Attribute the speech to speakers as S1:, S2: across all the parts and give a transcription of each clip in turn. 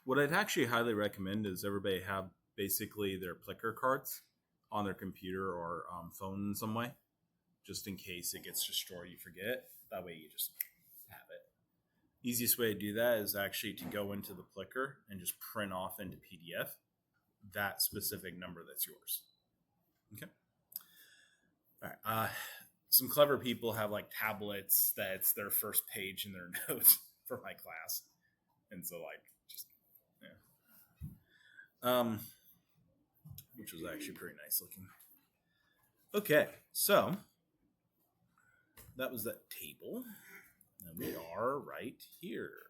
S1: What I'd actually highly recommend is everybody have basically their Plicker cards on their computer or phone in some way, just in case it gets destroyed, you forget. That way you just have it. Easiest way to do that is actually to go into the Plicker and just print off into PDF that specific number that's yours. Okay. All right. Some clever people have like tablets that's their first page in their notes for my class, and so like just yeah, which was actually pretty nice looking. Okay, so that was that table, and we are right here.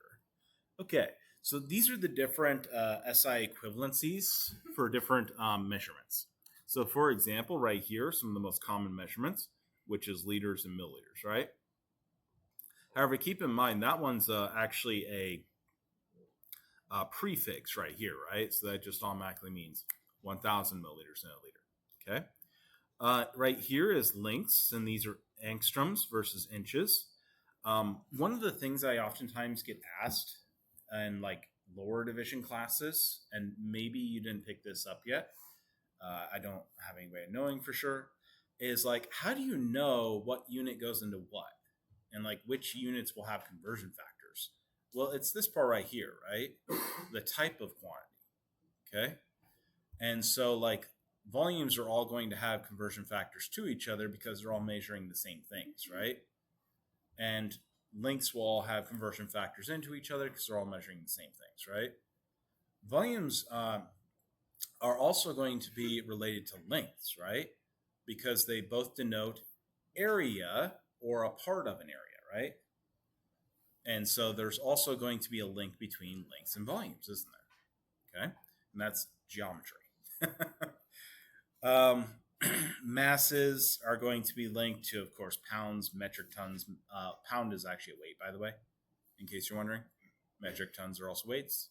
S1: Okay, so these are the different SI equivalencies for different measurements. So for example, right here, some of the most common measurements, which is liters and milliliters, right? However, keep in mind that one's actually a prefix right here, right? So that just automatically means 1,000 milliliters in a liter, okay? Right here is lengths, and these are angstroms versus inches. One of the things I oftentimes get asked in like lower division classes, and maybe you didn't pick this up yet, I don't have any way of knowing for sure, is like, how do you know what unit goes into what? And like which units will have conversion factors? Well, it's this part right here, right? The type of quantity, okay? And so like volumes are all going to have conversion factors to each other because they're all measuring the same things, right? And lengths will all have conversion factors into each other because they're all measuring the same things, right? Volumes are also going to be related to lengths, right? Because they both denote area or a part of an area, right? And so there's also going to be a link between lengths and volumes, isn't there? Okay. And that's geometry. Masses are going to be linked to, of course, pounds, metric tons. Pound is actually a weight, by the way, in case you're wondering. Metric tons are also weights.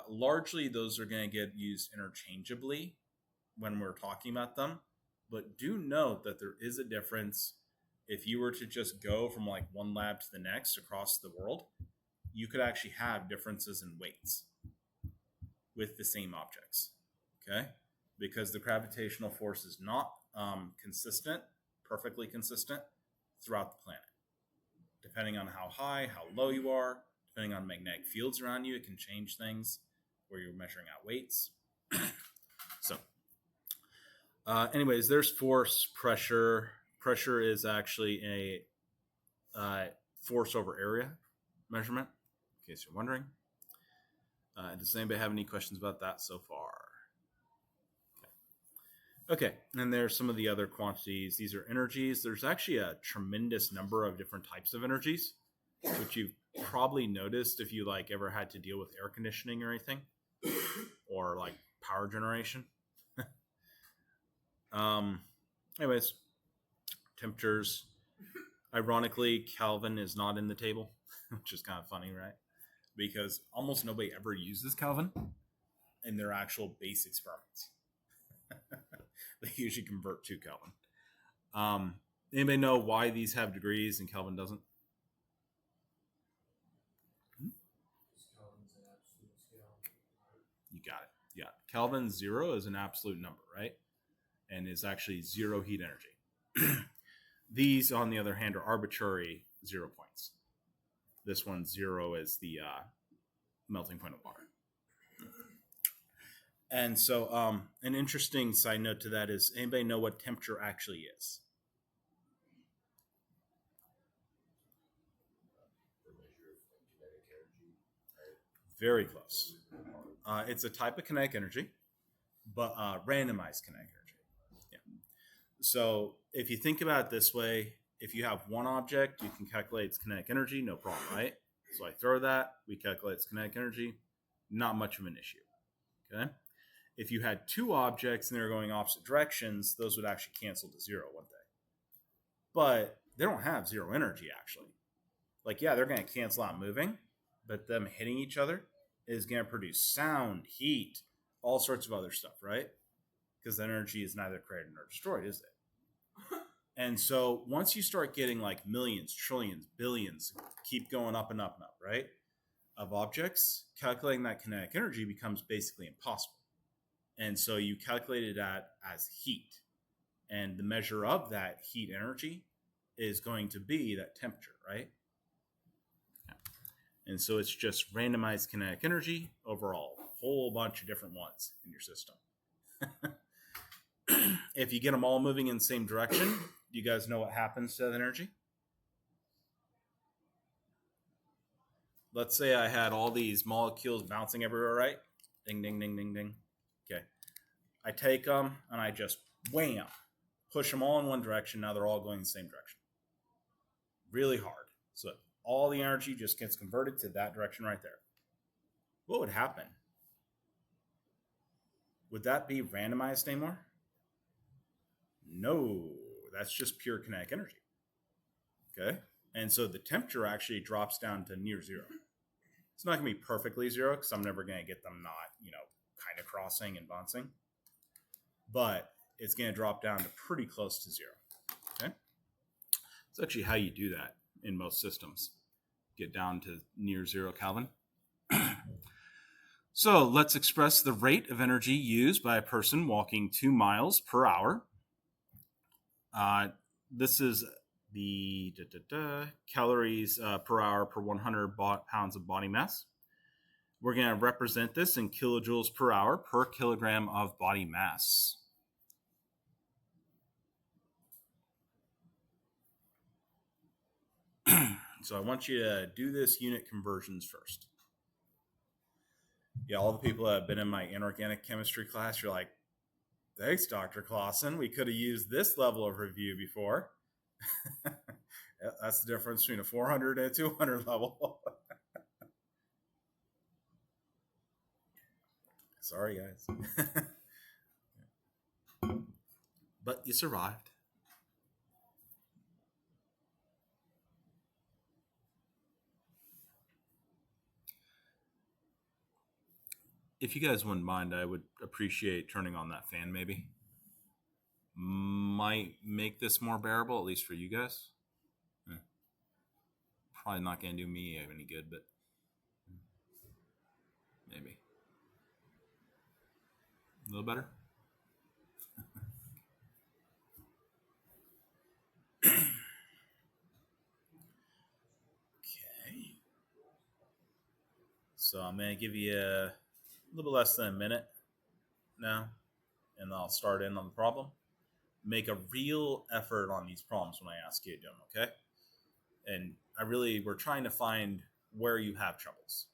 S1: Largely, those are going to get used interchangeably when we're talking about them. But do note that there is a difference. If you were to just go from like one lab to the next across the world, you could actually have differences in weights with the same objects, okay? Because the gravitational force is not consistent, perfectly consistent throughout the planet. Depending on how high, how low you are, depending on magnetic fields around you, it can change things where you're measuring out weights. So anyways, there's force, pressure. Pressure is actually a force over area measurement, in case you're wondering. Does anybody have any questions about that so far? Okay, and there's some of the other quantities. These are energies. There's actually a tremendous number of different types of energies, which you've probably noticed if you like ever had to deal with air conditioning or anything, or like power generation. Anyways, temperatures. Ironically, Kelvin is not in the table, which is kind of funny, right? Because almost nobody ever uses Kelvin in their actual base experiments. They usually convert to Kelvin. Anybody know why these have degrees and Kelvin doesn't? You got it. Yeah. Kelvin 0 is an absolute number, right? And is actually zero heat energy. These, on the other hand, are arbitrary 0 points. This one, 0, is the melting point of water. And so an interesting side note to that is, anybody know what temperature actually is? Very close. It's a type of kinetic energy, but randomized kinetic energy. Yeah. So if you think about it this way, if you have one object, you can calculate its kinetic energy, no problem, right? So I throw that, we calculate its kinetic energy, not much of an issue. Okay. If you had two objects and they're going opposite directions, those would actually cancel to 0, wouldn't they? But they don't have 0 energy, actually. Like, yeah, they're going to cancel out moving, but them hitting each other is going to produce sound, heat, all sorts of other stuff, right? Because the energy is neither created nor destroyed, is it? And so once you start getting like millions, trillions, billions, keep going up and up and up, right? of objects, calculating that kinetic energy becomes basically impossible. And so you calculated that as heat. And the measure of that heat energy is going to be that temperature, right? And so it's just randomized kinetic energy overall, a whole bunch of different ones in your system. If you get them all moving in the same direction, do you guys know what happens to that energy? Let's say I had all these molecules bouncing everywhere, right? Ding, ding, ding, ding, ding. Okay. I take them and I just wham, push them all in one direction. Now they're all going the same direction. Really hard. So all the energy just gets converted to that direction right there. What would happen? Would that be randomized anymore? No, that's just pure kinetic energy. Okay. And so the temperature actually drops down to near zero. It's not going to be perfectly zero because I'm never going to get them not, kind of crossing and bouncing. But it's going to drop down to pretty close to zero. Okay. It's actually how you do that in most systems. Get down to near 0 Kelvin. So let's express the rate of energy used by a person walking 2 miles per hour. This is the calories per hour per 100 pounds of body mass. We're going to represent this in kilojoules per hour per kilogram of body mass. So I want you to do this unit conversions first. Yeah, all the people that have been in my inorganic chemistry class, you're like, thanks, Dr. Clausen. We could have used this level of review before. That's the difference between a 400 and a 200 level. Sorry, guys. But you survived. If you guys wouldn't mind, I would appreciate turning on that fan maybe. Might make this more bearable, at least for you guys. Probably not going to do me any good, but maybe. A little better? Okay. So I'm going to give you a little less than a minute now, and I'll start in on the problem. Make a real effort on these problems when I ask you to do them, okay? And we're trying to find where you have troubles.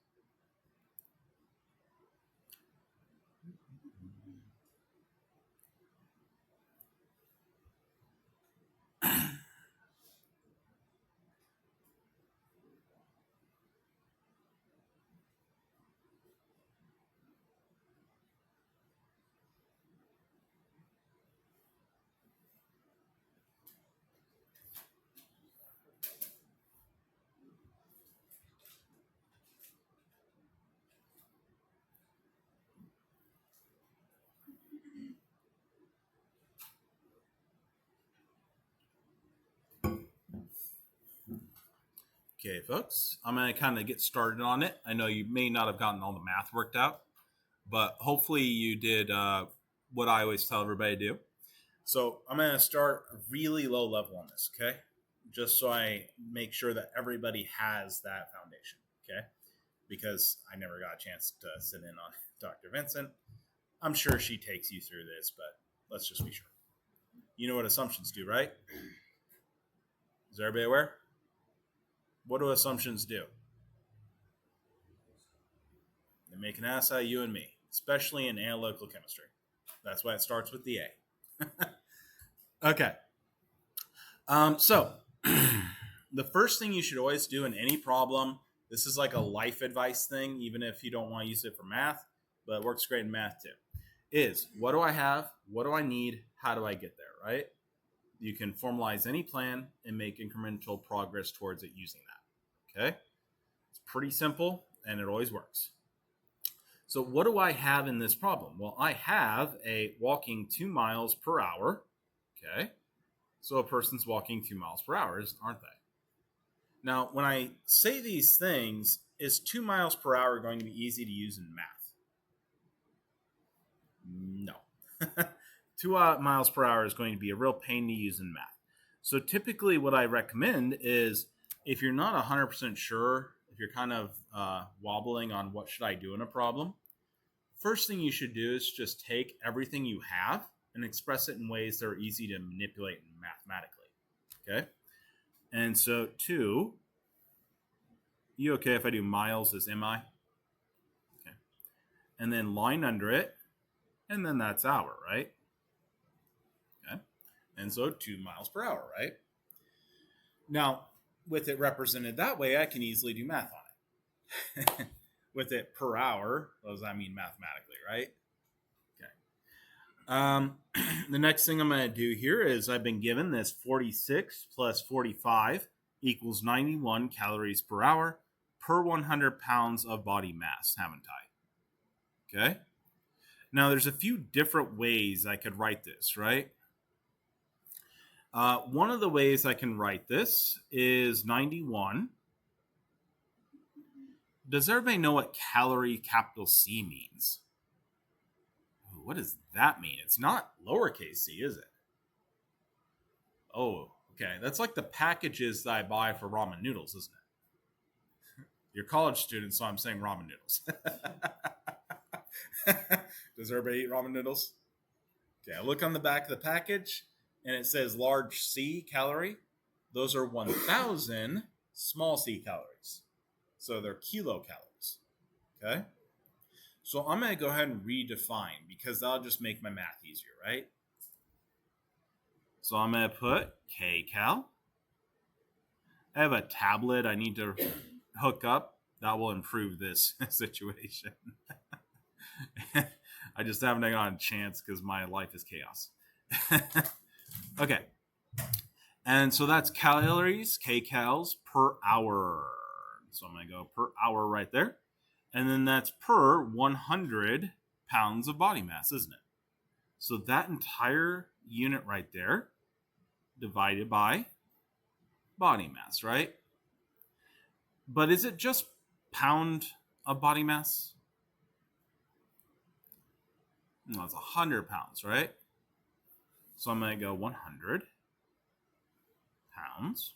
S1: Okay, folks, I'm going to kind of get started on it. I know you may not have gotten all the math worked out, but hopefully you did what I always tell everybody to do. So I'm going to start really low level on this, okay? Just so I make sure that everybody has that foundation, okay? Because I never got a chance to sit in on Dr. Vincent. I'm sure she takes you through this, but let's just be sure. You know what assumptions do, right? Is everybody aware? What do assumptions do? They make an ass out of you and me, especially in analytical chemistry. That's why it starts with the A. Okay. So the first thing you should always do in any problem, this is like a life advice thing, even if you don't want to use it for math, but it works great in math too, is what do I have? What do I need? How do I get there, right? You can formalize any plan and make incremental progress towards it using that. Okay, it's pretty simple and it always works. So what do I have in this problem? Well, I have a walking 2 miles per hour. Okay, so a person's walking 2 miles per hour, aren't they? Now, when I say these things, is 2 miles per hour going to be easy to use in math? No. 2 miles per hour is going to be a real pain to use in math. So typically what I recommend is if you're not 100% sure, if you're kind of wobbling on what should I do in a problem, first thing you should do is just take everything you have and express it in ways that are easy to manipulate mathematically. Okay? And so 2, you okay if I do miles as mi? Okay. And then line under it, and then that's hour, right? Okay. And so 2 miles per hour, right? Now, with it represented that way, I can easily do math on it. With it per hour, what does that mean mathematically, right? Okay. The next thing I'm going to do here is I've been given this 46 plus 45 equals 91 calories per hour per 100 pounds of body mass, haven't I? Okay. Now, there's a few different ways I could write this, right? One of the ways I can write this is 91. Does everybody know what calorie capital C means? Ooh, what does that mean? It's not lowercase c, is it? Oh, okay. That's like the packages that I buy for ramen noodles, isn't it? You're college students, so I'm saying ramen noodles. Does everybody eat ramen noodles? Okay, I look on the back of the package, and it says large C calorie. Those are 1,000 small c calories. So they're kilocalories. Okay? So I'm going to go ahead and redefine because that'll just make my math easier, right? So I'm going to put kcal. I have a tablet I need to hook up. That will improve this situation. I just haven't gotten a chance because my life is chaos. Okay. And so that's calories, kcals per hour. So I'm going to go per hour right there. And then that's per 100 pounds of body mass, isn't it? So that entire unit right there divided by body mass, right? But is it just pound of body mass? No, it's 100 pounds, right? So I'm going to go 100 pounds.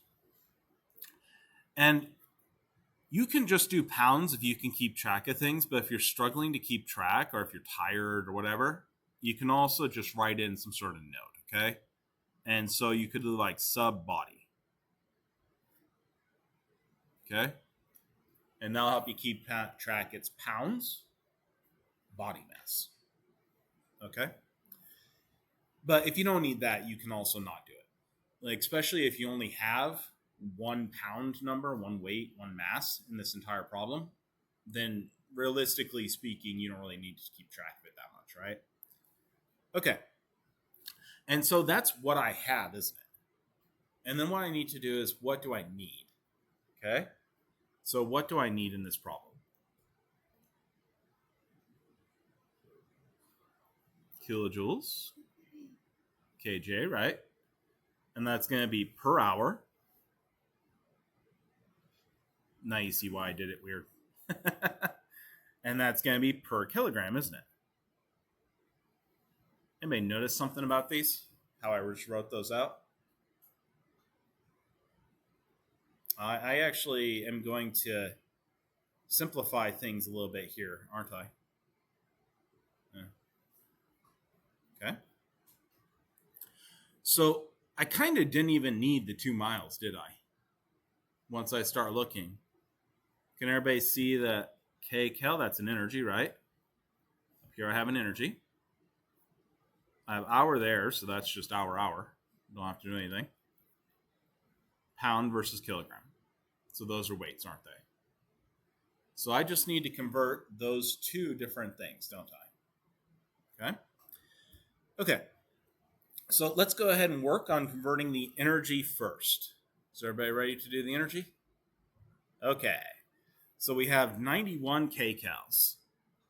S1: And you can just do pounds if you can keep track of things, but if you're struggling to keep track or if you're tired or whatever, you can also just write in some sort of note, okay? And so you could do like sub body. Okay? And that'll help you keep track. It's pounds, body mass. Okay? But if you don't need that, you can also not do it. Like, especially if you only have 1 pound number, 1 weight, 1 mass in this entire problem, then realistically speaking, you don't really need to keep track of it that much, right? Okay. And so that's what I have, isn't it? And then what I need to do is, what do I need? Okay? So what do I need in this problem? Kilojoules. kJ, right? And that's going to be per hour. Now you see why I did it weird. And that's going to be per kilogram, isn't it? Anybody notice something about these? How I just wrote those out? I actually am going to simplify things a little bit here, aren't I? Yeah. Okay. So I kind of didn't even need the 2 miles, did I? Once I start looking. Can everybody see that kcal, that's an energy, right? Up here I have an energy. I have hour there, so that's just hour. Don't have to do anything. Pound versus kilogram. So those are weights, aren't they? So I just need to convert those 2 different things, don't I? Okay? Okay. So let's go ahead and work on converting the energy first. Is everybody ready to do the energy? Okay. So we have 91 kcals.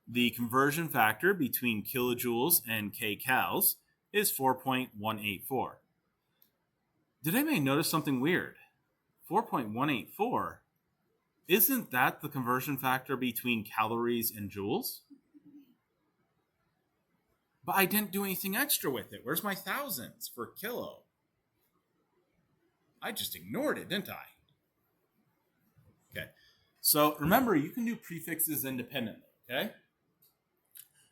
S1: The conversion factor between kilojoules and kcals is 4.184. Did anybody notice something weird? 4.184 Isn't that the conversion factor between calories and joules? But I didn't do anything extra with it. Where's my thousands for kilo? I just ignored it, didn't I? Okay. So remember, you can do prefixes independently, okay?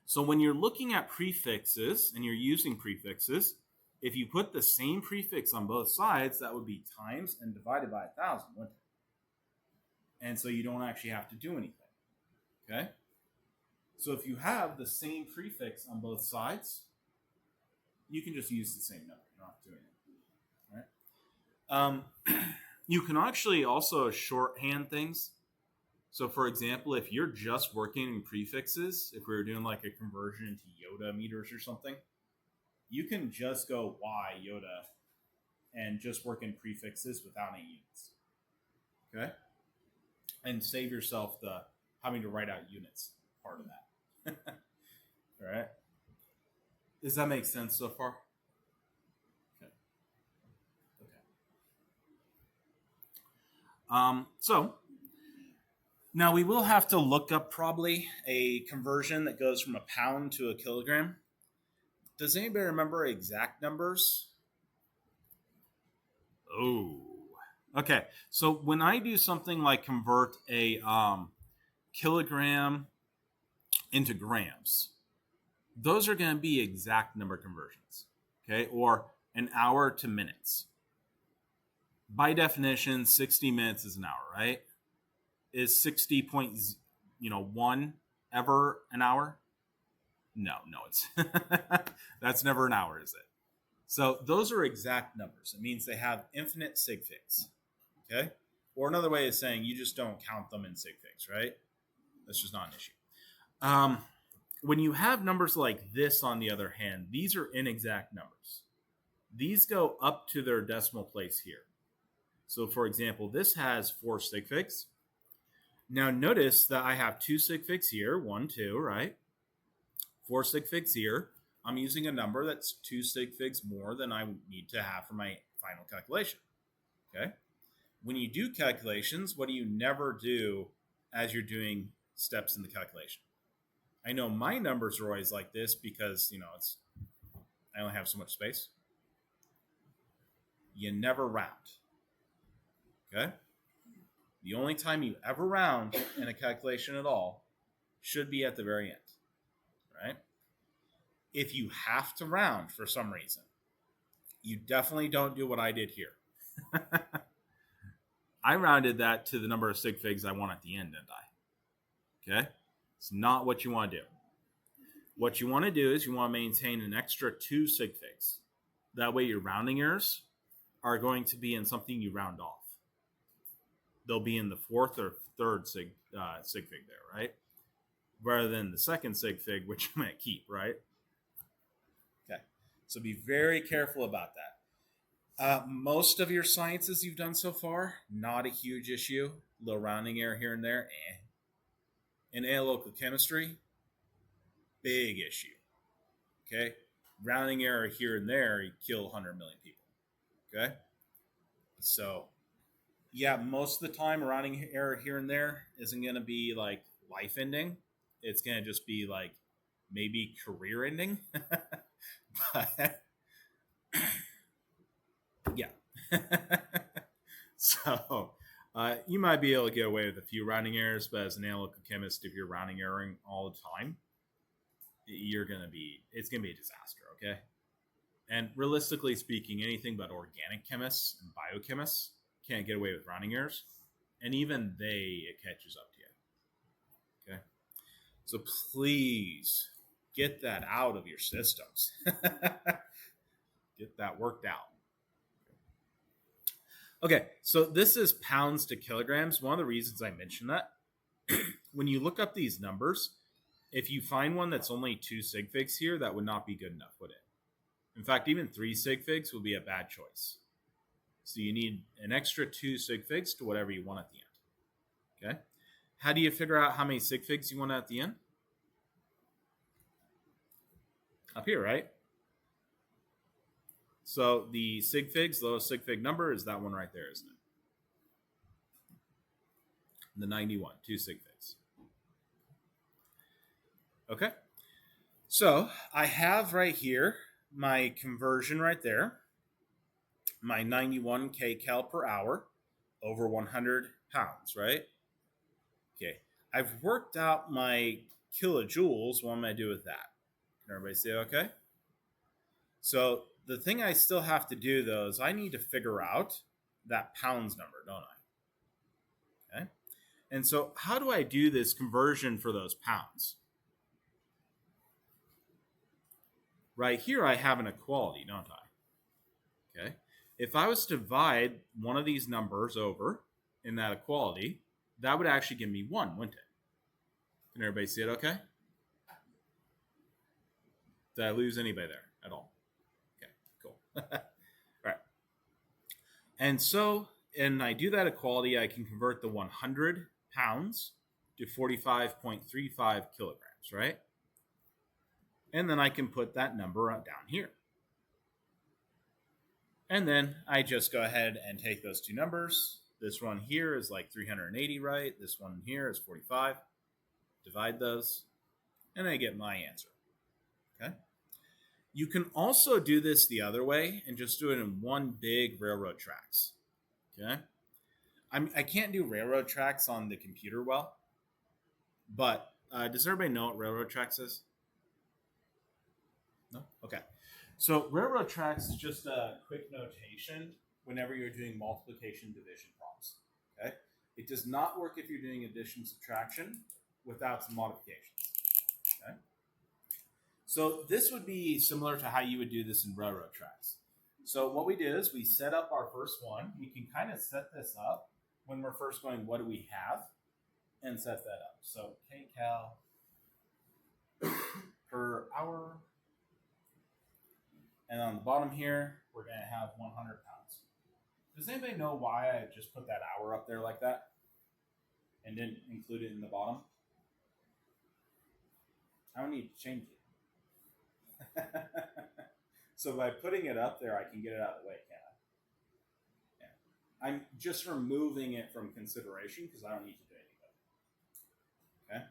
S1: So when you're looking at prefixes and you're using prefixes, if you put the same prefix on both sides, that would be times and divided by 1,000, wouldn't it? And so you don't actually have to do anything, okay? So if you have the same prefix on both sides, you can just use the same number. You're not doing it, right? You can actually also shorthand things. So, for example, if you're just working in prefixes, if we were doing like a conversion into Yoda meters or something, you can just go Y Yoda and just work in prefixes without any units. Okay? And save yourself the having to write out units part of that. All right? Does that make sense so far? Okay. So now we will have to look up probably a conversion that goes from a pound to a kilogram. Does anybody remember exact numbers? Oh, okay. So when I do something like convert a kilogram into grams, those are going to be exact number conversions, okay? Or an hour to minutes. By definition, 60 minutes is an hour, right? Is 60.1 ever an hour? No, it's that's never an hour, is it? So those are exact numbers. It means they have infinite sig figs, okay? Or another way of saying you just don't count them in sig figs, right? That's just not an issue. When you have numbers like this, on the other hand, these are inexact numbers. These go up to their decimal place here. So, for example, this has 4 sig figs. Now, notice that I have 2 sig figs here, 1, 2, right? 4 sig figs here. I'm using a number that's 2 sig figs more than I need to have for my final calculation, okay? When you do calculations, what do you never do as you're doing steps in the calculation? I know my numbers are always like this because, I only have so much space. You never round, okay? The only time you ever round in a calculation at all should be at the very end, right? If you have to round for some reason, you definitely don't do what I did here. I rounded that to the number of sig figs I want at the end, didn't I? Okay? It's not what you want to do. What you want to do is you want to maintain an extra 2 sig figs. That way your rounding errors are going to be in something you round off. They'll be in the 4th or 3rd sig fig there, right? Rather than the 2nd sig fig, which you might keep, right? Okay. So be very careful about that. Most of your sciences you've done so far, not a huge issue. Little rounding error here and there. In analytical chemistry, big issue. Okay? Rounding error here and there, you kill 100 million people. Okay? So, yeah, most of the time, a rounding error here and there isn't going to be like life ending. It's going to just be like maybe career ending. But, yeah. So, you might be able to get away with a few rounding errors, but as an analytical chemist, if you're rounding erroring all the time, it's going to be a disaster, okay? And realistically speaking, anything but organic chemists and biochemists can't get away with rounding errors. And even it catches up to you, okay? So please get that out of your systems. Get that worked out. Okay, so this is pounds to kilograms. One of the reasons I mentioned that, when you look up these numbers, if you find one that's only 2 sig figs here, that would not be good enough, would it? In fact, even 3 sig figs would be a bad choice. So you need an extra 2 sig figs to whatever you want at the end. Okay? How do you figure out how many sig figs you want at the end? Up here, right? So the sig figs, lowest sig fig number is that one right there, isn't it? The 91, 2 sig figs. Okay. So I have right here my conversion right there, my 91 kcal per hour over 100 pounds, right? Okay. I've worked out my kilojoules. What am I do with that? Can everybody say okay? So the thing I still have to do, though, is I need to figure out that pounds number, don't I? Okay. And so how do I do this conversion for those pounds? Right here, I have an equality, don't I? Okay. If I was to divide one of these numbers over in that equality, that would actually give me 1, wouldn't it? Can everybody see it okay? Did I lose anybody there at all? Okay, cool. All right. And so, and I do that equality, I can convert the 100 pounds to 45.35 kilograms, right? And then I can put that number down here. And then I just go ahead and take those two numbers. This one here is like 380, right? This one here is 45. Divide those, and I get my answer. Okay. You can also do this the other way and just do it in one big railroad tracks. Okay. I can't do railroad tracks on the computer well, but does everybody know what railroad tracks is? No? Okay. So railroad tracks is just a quick notation whenever you're doing multiplication division problems. Okay. It does not work if you're doing addition subtraction without some modifications. Okay. So this would be similar to how you would do this in railroad tracks. So what we did is we set up our first one. We can kind of set this up when we're first going, what do we have? And set that up. So kcal per hour. And on the bottom here, we're going to have 100 pounds. Does anybody know why I just put that hour up there like that and didn't include it in the bottom? I don't need to change it. So by putting it up there, I can get it out of the way, can't I? Yeah. I'm just removing it from consideration because I don't need to do anything. Okay?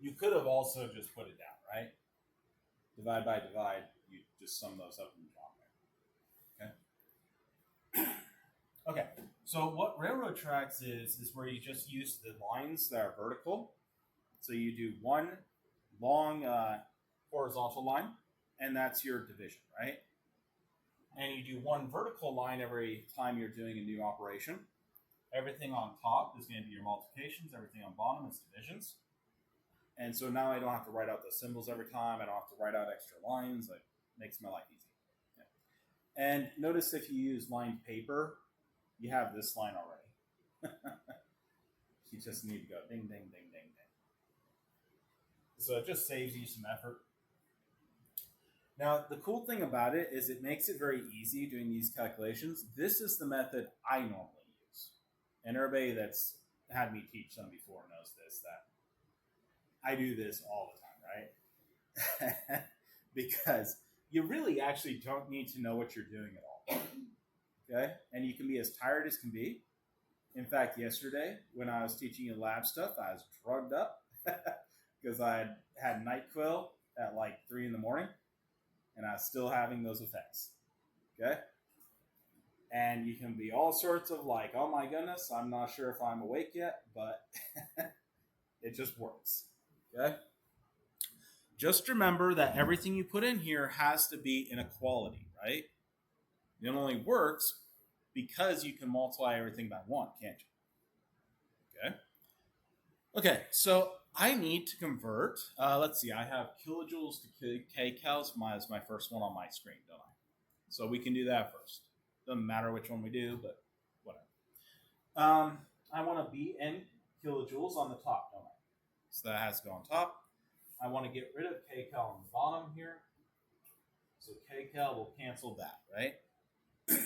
S1: You could have also just put it down, right? Divide by divide, you just sum those up in the bottom there. Okay? Okay, so what railroad tracks is where you just use the lines that are vertical. So you do one long horizontal line, and that's your division, right? And you do one vertical line every time you're doing a new operation. Everything on top is going to be your multiplications. Everything on bottom is divisions. And so now I don't have to write out the symbols every time. I don't have to write out extra lines. It makes my life easy. Yeah. And notice if you use lined paper, you have this line already. You just need to go ding, ding, ding, ding, ding. So it just saves you some effort. Now, the cool thing about it is it makes it very easy doing these calculations. This is the method I normally use. And everybody that's had me teach them before knows this, that I do this all the time, right? Because you really actually don't need to know what you're doing at all. Okay? And you can be as tired as can be. In fact, yesterday, when I was teaching you lab stuff, I was drugged up because I had NyQuil at like 3 in the morning, and I was still having those effects. Okay? And you can be all sorts of like, oh my goodness, I'm not sure if I'm awake yet, but it just works. Okay? Just remember that everything you put in here has to be in equality, right? It only works because you can multiply everything by 1, can't you? Okay? Okay, so I need to convert, let's see, I have kilojoules to kcals as my first one on my screen, don't I? So we can do that first. Doesn't matter which one we do, but whatever. I want to be in kilojoules on the top, don't I? So that has to go on top. I want to get rid of kcal on the bottom here. So kcal will cancel that, right? Okay.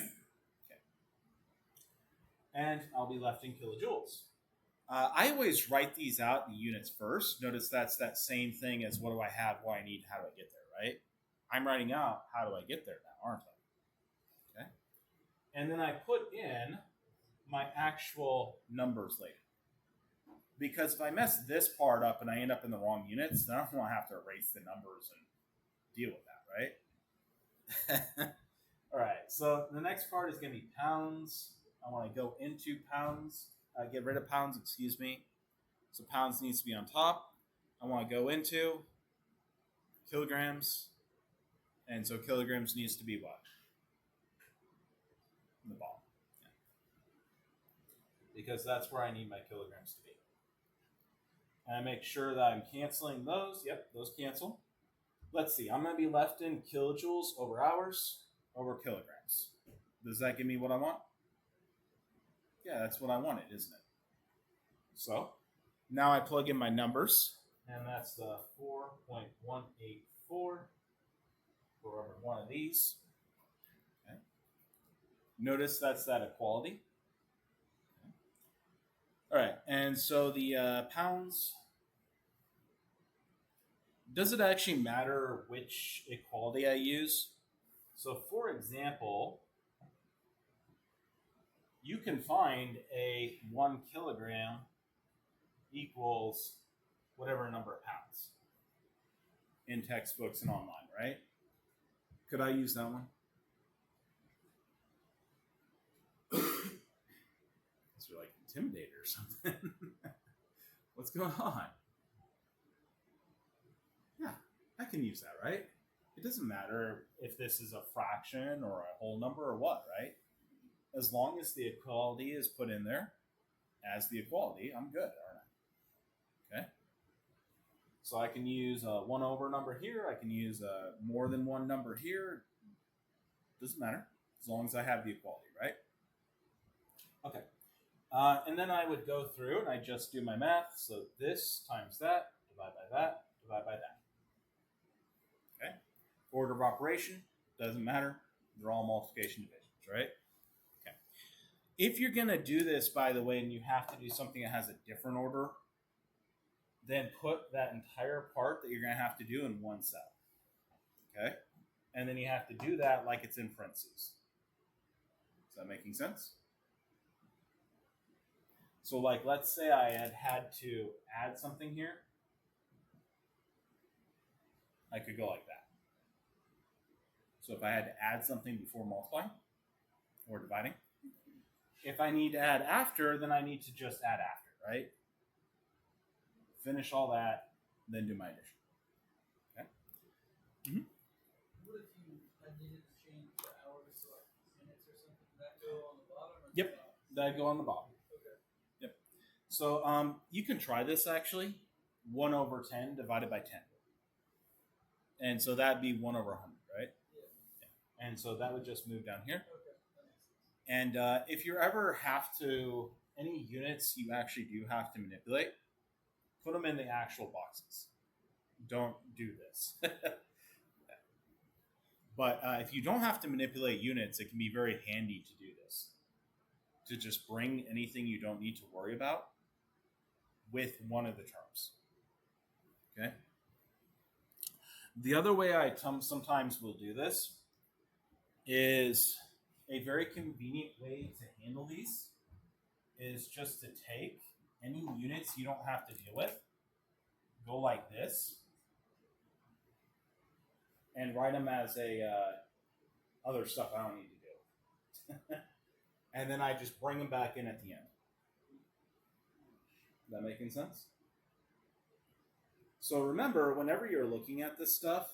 S1: And I'll be left in kilojoules. I always write these out in units first. Notice that's that same thing as what do I have, what I need, how do I get there, right? I'm writing out how do I get there now, aren't I? Okay. And then I put in my actual numbers later. Because if I mess this part up and I end up in the wrong units, then I don't want to have to erase the numbers and deal with that, right? All right, so the next part is going to be pounds. I want to go into pounds, get rid of pounds, excuse me. So pounds needs to be on top. I want to go into kilograms. And so kilograms needs to be what? In the bottom. Yeah. Because that's where I need my kilograms to be. And I make sure that I'm canceling those. Yep, those cancel. Let's see. I'm going to be left in kilojoules over hours over kilograms. Does that give me what I want? Yeah, that's what I wanted, isn't it? So now I plug in my numbers. And that's the 4.184 for every one of these. Okay. Notice that's that equality. Okay. All right, and so the pounds, does it actually matter which equality I use? So for example, you can find a 1 kilogram equals whatever number of pounds in textbooks and online, right? Could I use that one? These are like intimidated or something. What's going on? Yeah, I can use that, right? It doesn't matter if this is a fraction or a whole number or what, right? As long as the equality is put in there as the equality, I'm good, aren't I? Okay. So I can use a 1 over number here. I can use a more than one number here. Doesn't matter, as long as I have the equality, right? Okay. And then I would go through and I just do my math. So this times that, divide by that, divide by that. Okay. Order of operation, doesn't matter. They're all multiplication divisions, right? Okay. If you're going to do this, by the way, and you have to do something that has a different order, then put that entire part that you're going to have to do in one cell. Okay? And then you have to do that like it's in parentheses. Is that making sense? So like, let's say I had to add something here. I could go like that. So if I had to add something before multiplying or dividing, if I need to add after, then I need to just add after, right? Finish all that, then do my addition. Okay? Mm-hmm.
S2: What if you needed to change the hours to like minutes or something? Does that go on the bottom? Or
S1: yep, that go on the bottom.
S2: Okay.
S1: Yep. So you can try this actually. 1 over 10 divided by 10. And so that'd be 1 over 100, right? Yeah. And so that would just move down here.
S2: Okay, that makes sense.
S1: And if you ever have to, any units you actually do have to manipulate, put them in the actual boxes. Don't do this. But if you don't have to manipulate units, it can be very handy to do this. To just bring anything you don't need to worry about with one of the terms. Okay? The other way I sometimes will do this is a very convenient way to handle these is just to take any units you don't have to deal with, go like this, and write them as a other stuff I don't need to do. And then I just bring them back in at the end. Is that making sense? So remember, whenever you're looking at this stuff,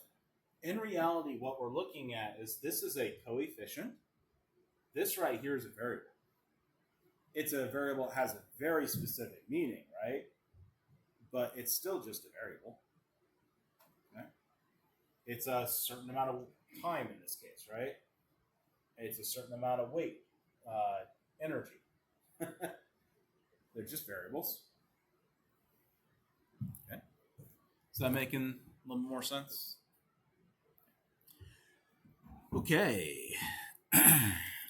S1: in reality, what we're looking at is this is a coefficient. This right here is a variable. It's a variable, it has a very specific meaning, right? But it's still just a variable. Okay? It's a certain amount of time in this case, right? It's a certain amount of weight, energy. They're just variables. Okay. Is that making a little more sense? Okay.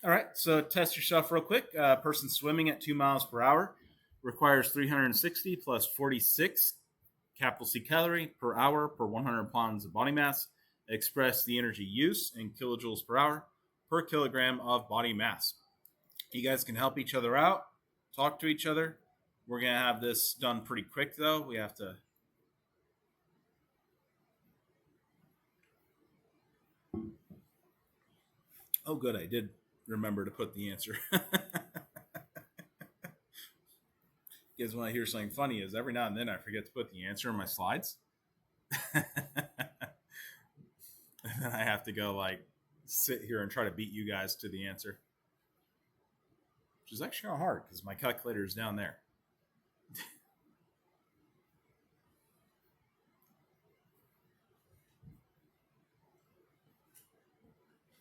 S1: All right, so test yourself real quick. A person swimming at 2 miles per hour requires 360 plus 46 capital C calorie per hour per 100 pounds of body mass. Express the energy use in kilojoules per hour per kilogram of body mass. You guys can help each other out, talk to each other, We're going to have this done pretty quick, though. We have to... Oh, good. I did remember to put the answer. Because when I hear something funny is every now and then I forget to put the answer in my slides. And then I have to go like sit here and try to beat you guys to the answer. Which is actually kind of hard because my calculator is down there.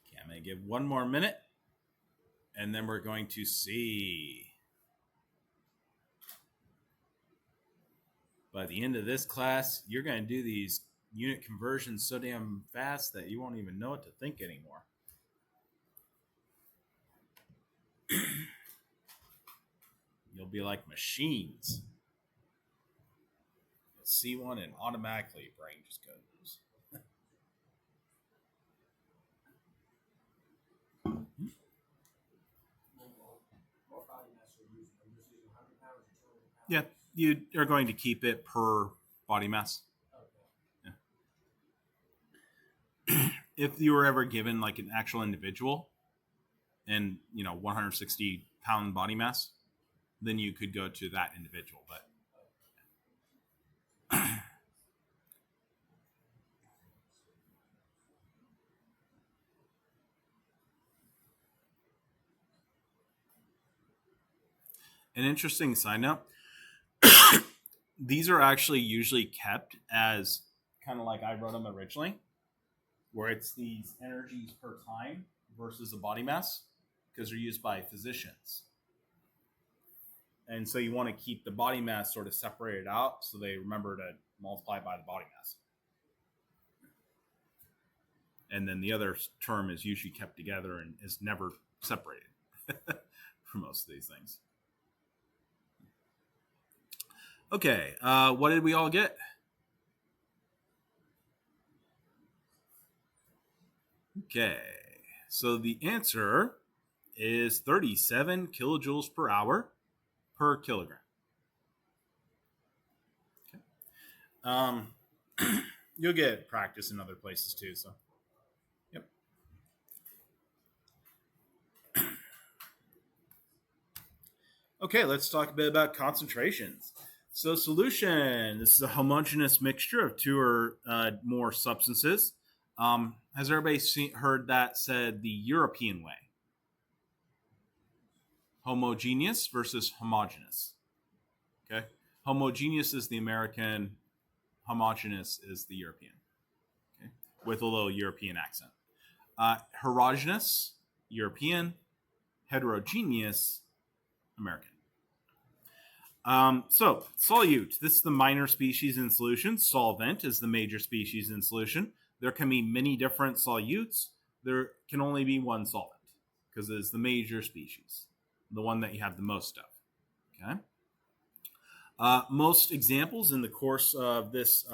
S1: Okay, I'm going to give one more minute. And then we're going to see. By the end of this class, you're going to do these unit conversions so damn fast that you won't even know what to think anymore. You'll be like machines. You'll see one and automatically your brain just goes. Yeah, you are going to keep it per body mass. Yeah. If you were ever given like an actual individual and 160 pound body mass, then you could go to that individual. But an interesting side note, these are actually usually kept as kind of like I wrote them originally, where it's these energies per time versus a body mass, because they're used by physicians. And so you want to keep the body mass sort of separated out so they remember to multiply by the body mass. And then the other term is usually kept together and is never separated for most of these things. Okay, what did we all get? Okay, so the answer is 37 kilojoules per hour per kilogram. Okay. You'll get practice in other places too, so. Yep. Okay, let's talk a bit about concentrations. So solution, this is a homogeneous mixture of two or more substances. Has everybody heard that said the European way? Homogeneous versus homogeneous. Okay. Homogeneous is the American, homogeneous is the European. Okay. With a little European accent. Heterogeneous, European. Heterogeneous, American. So, solute. This is the minor species in solution. Solvent is the major species in solution. There can be many different solutes. There can only be one solvent because it is the major species, the one that you have the most of. Okay. Most examples in the course of this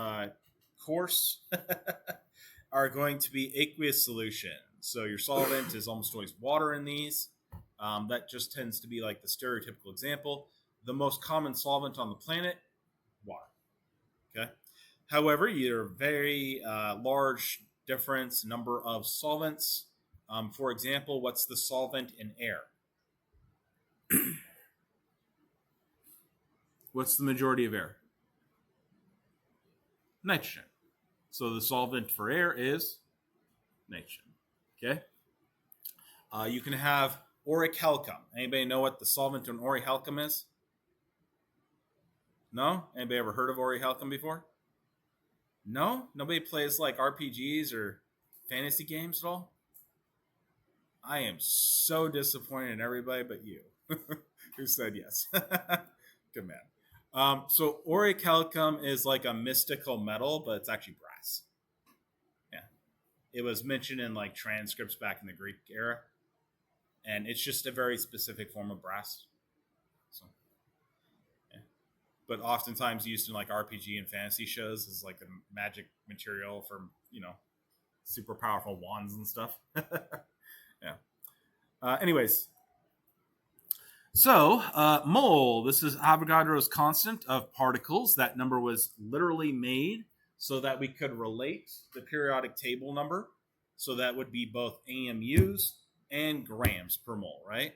S1: course are going to be aqueous solution. So your solvent is almost always water in these. That just tends to be like the stereotypical example. The most common solvent on the planet, water. Okay. However, you're very large difference number of solvents. For example, what's the solvent in air? What's the majority of air? Nitrogen. So the solvent for air is nitrogen. Okay. You can have aurichalcum. Anybody know what the solvent in aurichalcum is? No? Anybody ever heard of aurichalcum before? No? Nobody plays like RPGs or fantasy games at all? I am so disappointed in everybody but you who said yes. Good man. So aurichalcum is like a mystical metal, but it's actually brass. Yeah. It was mentioned in like transcripts back in the Greek era. And it's just a very specific form of brass. So, yeah. But oftentimes used in like RPG and fantasy shows as like the magic material for, super powerful wands and stuff. Yeah. Anyways, So, mole, this is Avogadro's constant of particles. That number was literally made so that we could relate the periodic table number. So that would be both AMUs and grams per mole, right?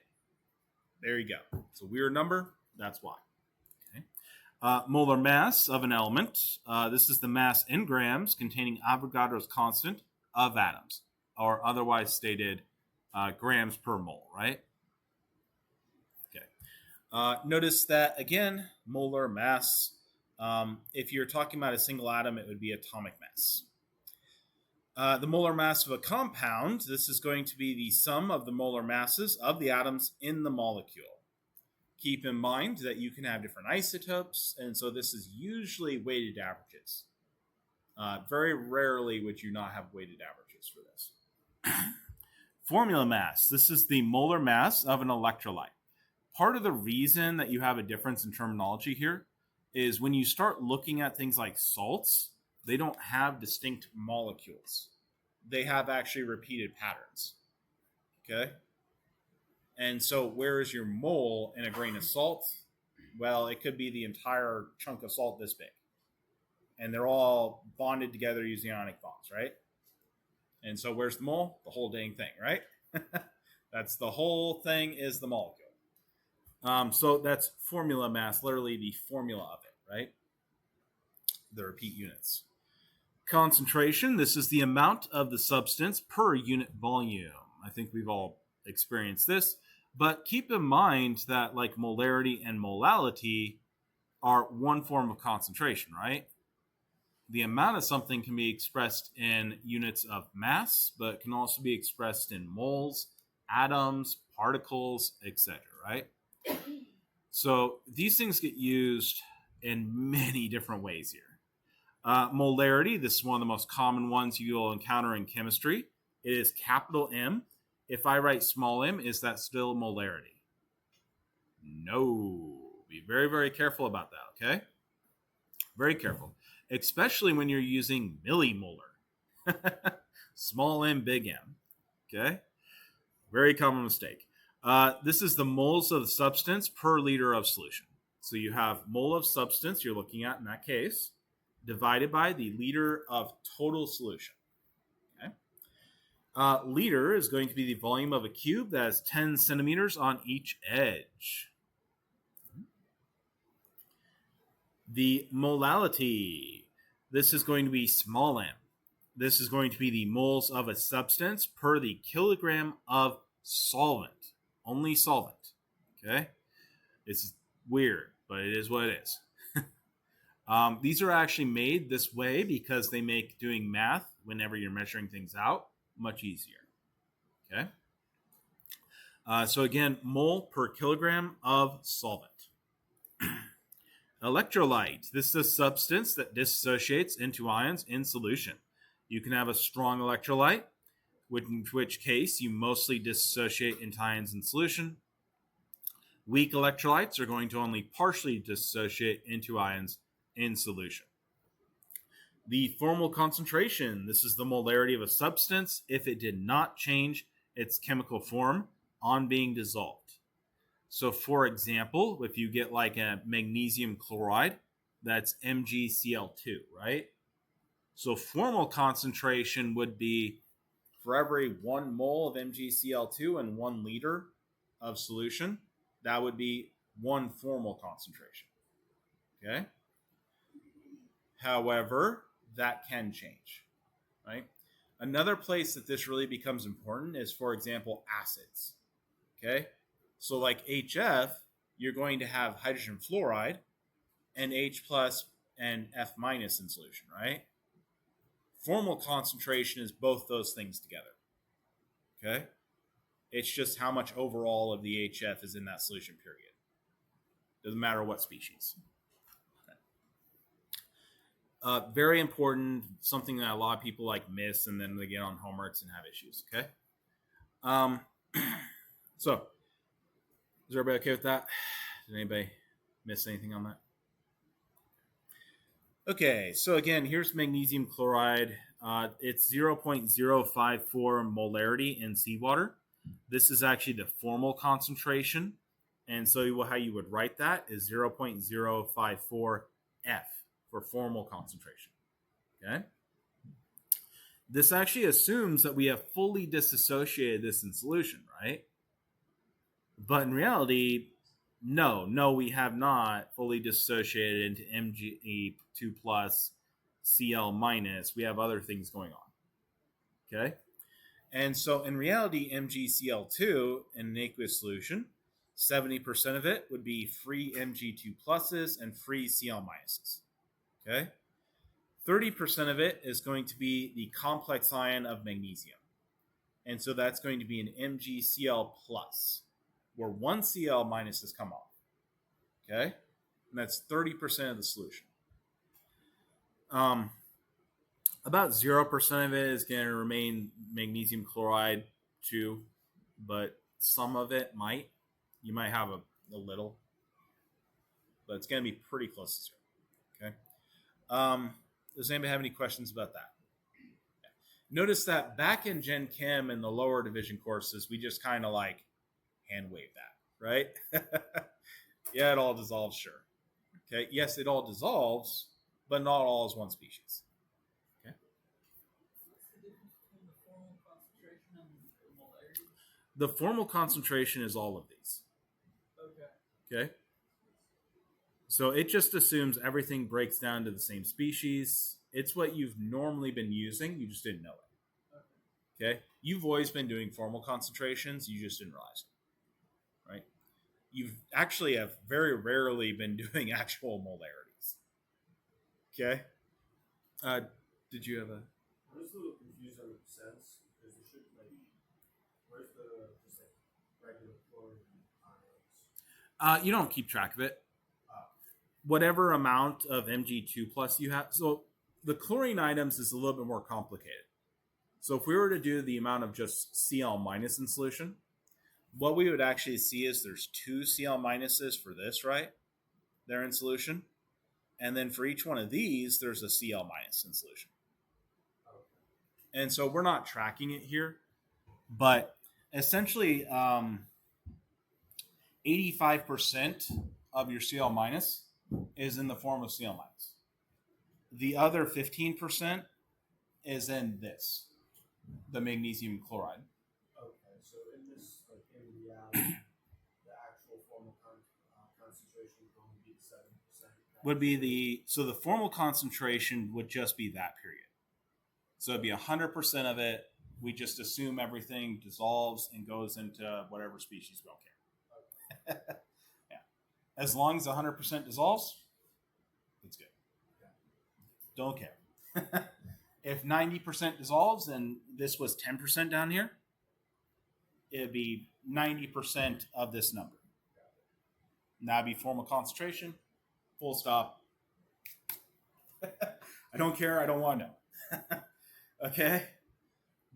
S1: There you go. It's a weird number. That's why. Okay. Molar mass of an element. This is the mass in grams containing Avogadro's constant of atoms, or otherwise stated grams per mole, right? Notice that, again, molar mass, if you're talking about a single atom, it would be atomic mass. The molar mass of a compound, this is going to be the sum of the molar masses of the atoms in the molecule. Keep in mind that you can have different isotopes, and so this is usually weighted averages. Very rarely would you not have weighted averages for this. Formula mass, this is the molar mass of an electrolyte. Part of the reason that you have a difference in terminology here is when you start looking at things like salts, they don't have distinct molecules. They have actually repeated patterns. Okay? And so where is your mole in a grain of salt? Well, it could be the entire chunk of salt this big. And they're all bonded together using ionic bonds, right? And so where's the mole? The whole dang thing, right? That's the whole thing is the molecule. So that's formula mass, literally the formula of it, right? The repeat units. Concentration, this is the amount of the substance per unit volume. I think we've all experienced this, but keep in mind that like molarity and molality are one form of concentration, right? The amount of something can be expressed in units of mass, but can also be expressed in moles, atoms, particles, etc., right? So these things get used in many different ways here. Molarity, this is one of the most common ones you will encounter in chemistry. It is capital M. If I write small m, is that still molarity? No. Be very, very careful about that, okay? Very careful. Especially when you're using millimolar. Small m, big M. Okay? Very common mistake. This is the moles of the substance per liter of solution. So you have mole of substance you're looking at in that case, divided by the liter of total solution. Okay. Liter is going to be the volume of a cube that has 10 centimeters on each edge. The molality, this is going to be small m. This is going to be the moles of a substance per the kilogram of solvent. Only solvent. Okay? It's weird, but it is what it is. These are actually made this way because they make doing math whenever you're measuring things out much easier. Okay? So again, mole per kilogram of solvent. Electrolyte. This is a substance that dissociates into ions in solution. You can have a strong electrolyte, in which case you mostly dissociate into ions in solution. Weak electrolytes are going to only partially dissociate into ions in solution. The formal concentration, this is the molarity of a substance if it did not change its chemical form on being dissolved. So for example, if you get like a magnesium chloride, that's MgCl2, right? So formal concentration would be for every 1 mole of MgCl2 and 1 liter of solution, that would be 1 formal concentration. Okay? However, that can change, right? Another place that this really becomes important is, for example, acids. Okay? So like HF, you're going to have hydrogen fluoride and H plus and F minus in solution, right? Formal concentration is both those things together. Okay? It's just how much overall of the HF is in that solution period. Doesn't matter what species. Okay. Very important, something that a lot of people like miss, and then they get on homeworks and have issues. Okay? So, is everybody okay with that? Did anybody miss anything on that? Okay, so again, here's magnesium chloride. It's 0.054 molarity in seawater. This is actually the formal concentration. And so how you would write that is 0.054 F for formal concentration. Okay? This actually assumes that we have fully disassociated this in solution, right? But in reality, no, we have not fully dissociated into Mg2 plus Cl minus. We have other things going on. Okay? And so in reality, MgCl2 in an aqueous solution, 70% of it would be free Mg2 pluses and free Cl minuses. Okay? 30% of it is going to be the complex ion of magnesium. And so that's going to be an MgCl plus, where one Cl minus has come off. Okay? And that's 30% of the solution. About 0% of it is going to remain magnesium chloride too, but some of it might. You might have a little, but it's going to be pretty close to zero. Okay. Does anybody have any questions about that? Notice that back in Gen Chem in the lower division courses, we just kind of like hand wave that, right? Yeah, it all dissolves, sure. Okay, yes, it all dissolves, but not all is one species. Okay.
S2: What's the difference between the formal concentration and the molarity?
S1: The formal concentration is all of these.
S2: Okay.
S1: Okay. So it just assumes everything breaks down to the same species. It's what you've normally been using. You just didn't know it. Okay. You've always been doing formal concentrations. You just didn't realize it. Right. You've actually have very rarely been doing actual molarities. Okay. Did you have a?
S3: I'm just a little confused on the percents because there should where's the just regular chlorine ions?
S1: You don't keep track of it. Whatever amount of Mg2 plus you have. So the chlorine items is a little bit more complicated. So if we were to do the amount of just Cl minus in solution, what we would actually see is there's 2 Cl minuses for this, right? They're in solution. And then for each one of these, there's a Cl minus in solution. And so we're not tracking it here, but essentially 85% of your Cl minus is in the form of Cl minus. The other 15% is in this, the magnesium chloride.
S3: Okay, so in this, in reality, the actual formal concentration would only be 7%.
S1: Would be so the formal concentration would just be that period. So it'd be 100% of it. We just assume everything dissolves and goes into whatever species we don't care. Yeah. As long as 100% dissolves, it's good. Don't care. If 90% dissolves and this was 10% down here, it'd be 90% of this number. And that'd be formal concentration. Full stop. I don't care. I don't want to know. Okay?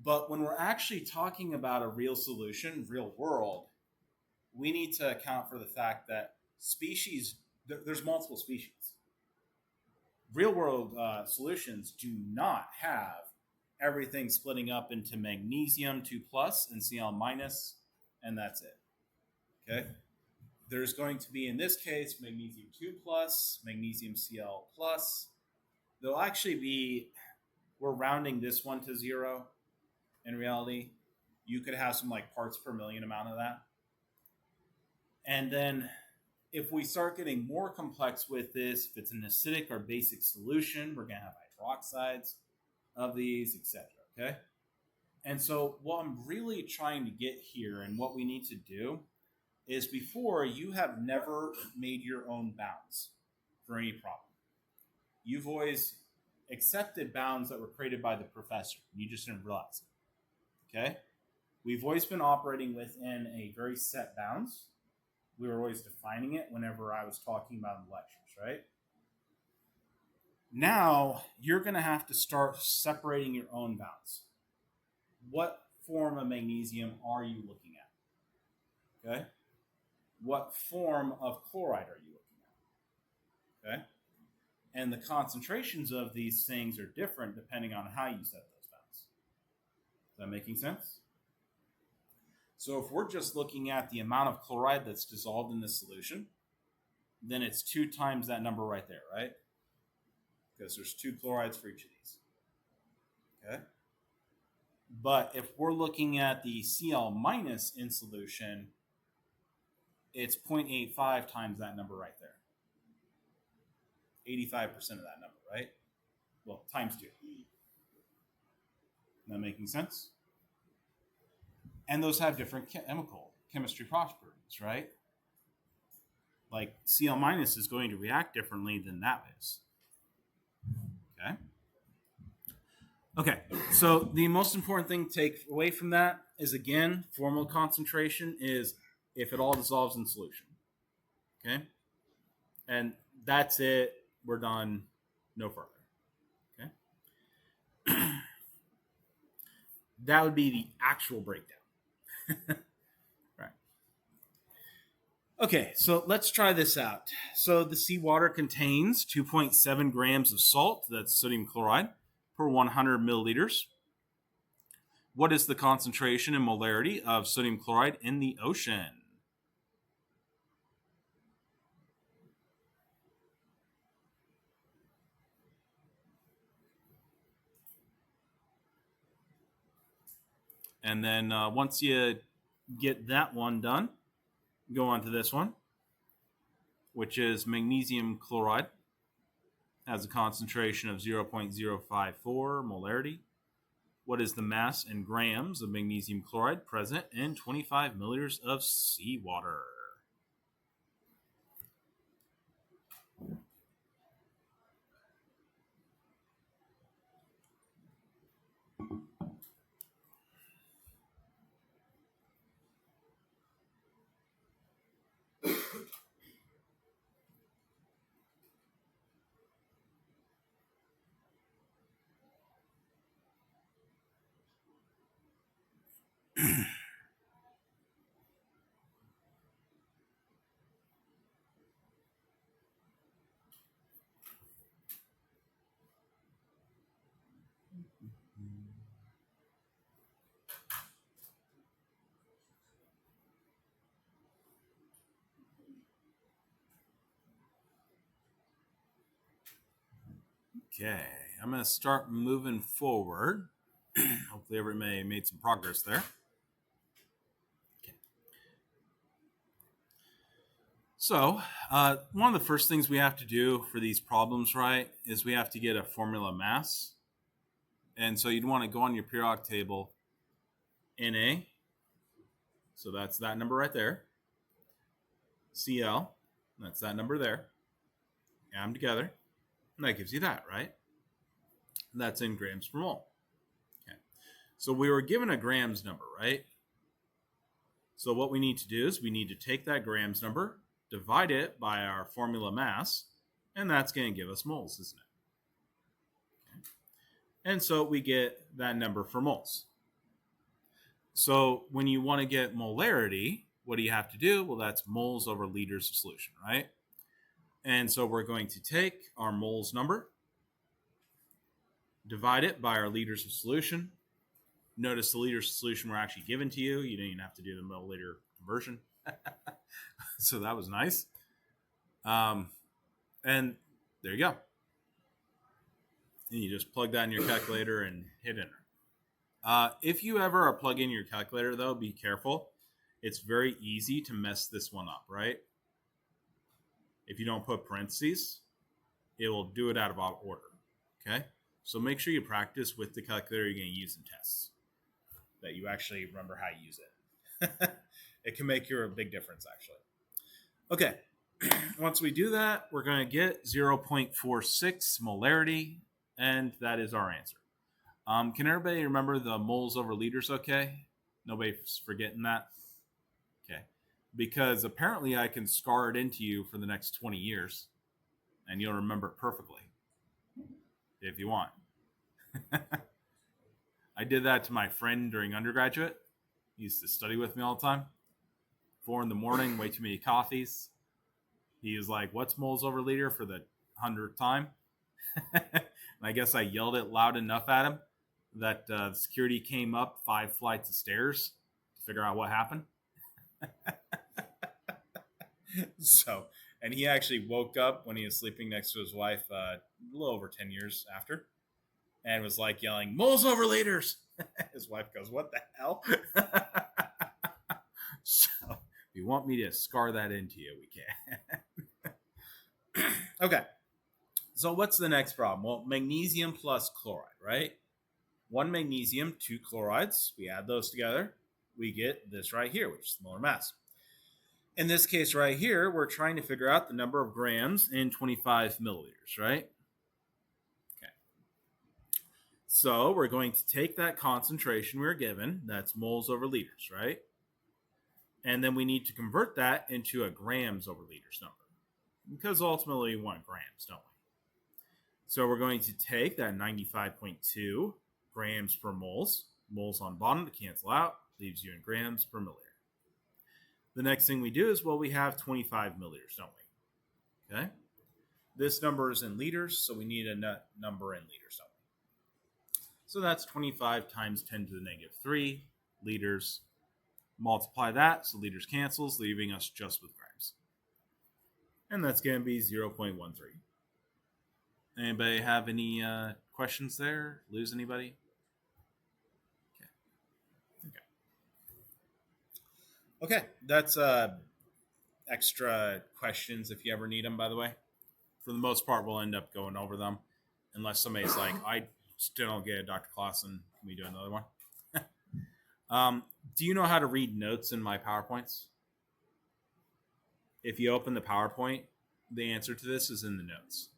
S1: But when we're actually talking about a real solution, real world, we need to account for the fact that species, there's multiple species. Real world solutions do not have everything splitting up into magnesium 2 plus and Cl minus, and that's it. Okay? There's going to be, in this case, magnesium 2 plus, magnesium Cl plus. There'll actually be, we're rounding this one to 0 in reality. You could have some like parts per million amount of that. And then if we start getting more complex with this, if it's an acidic or basic solution, we're going to have hydroxides of these, etc. Okay? And so what I'm really trying to get here and what we need to do is before you have never made your own bounds for any problem. You've always accepted bounds that were created by the professor. You just didn't realize it. Okay? We've always been operating within a very set bounds. We were always defining it whenever I was talking about in the lectures, right? Now, you're going to have to start separating your own bounds. What form of magnesium are you looking at? Okay? What form of chloride are you looking at? Okay? And the concentrations of these things are different depending on how you set those bounds. Is that making sense? So if we're just looking at the amount of chloride that's dissolved in this solution, then it's 2 times that number right there, right? Because there's 2 chlorides for each of these. Okay. But if we're looking at the Cl minus in solution, it's 0.85 times that number right there. 85% of that number, right? Well, times 2. That making sense? And those have different chemistry properties, right? Like Cl minus is going to react differently than that is. Okay. Okay, so the most important thing to take away from that is, again, formula concentration is if it all dissolves in solution. Okay? And that's it. We're done. No further. Okay? That would be the actual breakdown. Right. Okay, so let's try this out. So the seawater contains 2.7 grams of salt, that's sodium chloride, per 100 milliliters. What is the concentration and molarity of sodium chloride in the ocean? And then once you get that one done, go on to this one, which is magnesium chloride. Has a concentration of 0.054 molarity. What is the mass in grams of magnesium chloride present in 25 milliliters of seawater? Okay, I'm going to start moving forward. Hopefully everybody made some progress there. Okay. So one of the first things we have to do for these problems, right, is we have to get a formula mass. And so you'd want to go on your periodic table, Na, so that's that number right there. Cl, that's that number there. Add them together, and that gives you that, right? And that's in grams per mole. Okay. So we were given a grams number, right? So what we need to do is we need to take that grams number, divide it by our formula mass, and that's going to give us moles, isn't it? Okay. And so we get that number for moles. So when you want to get molarity, what do you have to do? Well, that's moles over liters of solution, right? And so we're going to take our moles number, divide it by our liters of solution. Notice the liters of solution were actually given to you. You didn't even have to do the milliliter conversion. So that was nice. And there you go. And you just plug that in your calculator and hit enter. If you ever plug in your calculator, though, be careful. It's very easy to mess this one up, right? If you don't put parentheses, it will do it out of order, okay? So make sure you practice with the calculator you're going to use in tests, that you actually remember how to use it. It can make a big difference, actually. Okay, once we do that, we're going to get 0.46 molarity, and that is our answer. Can everybody remember the moles over liters okay? Nobody's forgetting that? Okay. Because apparently I can scar it into you for the next 20 years, and you'll remember it perfectly, if you want. I did that to my friend during undergraduate. He used to study with me all the time. 4 a.m, way too many coffees. He was like, "What's moles over liter?" for the 100th time. And I guess I yelled it loud enough at him that the security came up 5 flights of stairs to figure out what happened. So, and he actually woke up when he was sleeping next to his wife a little over 10 years after and was like yelling, "Moles over liters." His wife goes, "What the hell?" So, if you want me to scar that into you, we can. Okay. So, what's the next problem? Well, magnesium plus chloride, right? 1 magnesium, 2 chlorides. We add those together. We get this right here, which is the molar mass. In this case right here, we're trying to figure out the number of grams in 25 milliliters, right? Okay. So we're going to take that concentration we were given, that's moles over liters, right? And then we need to convert that into a grams over liters number, because ultimately we want grams, don't we? So we're going to take that 95.2 grams per moles on bottom to cancel out, leaves you in grams per milliliter. The next thing we do is, well, we have 25 milliliters, don't we? Okay. This number is in liters, so we need a number in liters, don't we? So that's 25 times 10 to the negative 3 liters. Multiply that, so liters cancels, leaving us just with grams. And that's going to be 0.13. Anybody have any questions there? Lose anybody? Okay, that's extra questions if you ever need them, by the way. For the most part, we'll end up going over them. Unless somebody's like, I still don't get it, Dr. Clausen. Can we do another one? Do you know how to read notes in my PowerPoints? If you open the PowerPoint, the answer to this is in the notes.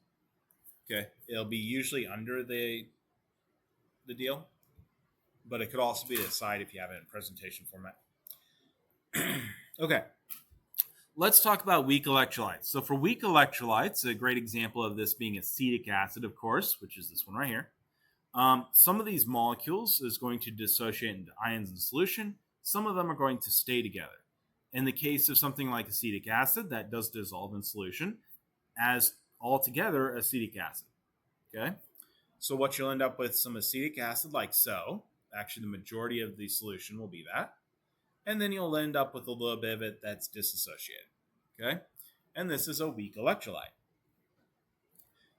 S1: Okay, it'll be usually under the deal, but it could also be to the side if you have it in presentation format. Okay, let's talk about weak electrolytes. So for weak electrolytes, a great example of this being acetic acid, of course, which is this one right here. Some of these molecules is going to dissociate into ions in solution. Some of them are going to stay together. In the case of something like acetic acid, that does dissolve in solution as altogether acetic acid. Okay, so what you'll end up with some acetic acid like so. Actually, the majority of the solution will be that. And then you'll end up with a little bit of it that's disassociated. Okay, and this is a weak electrolyte.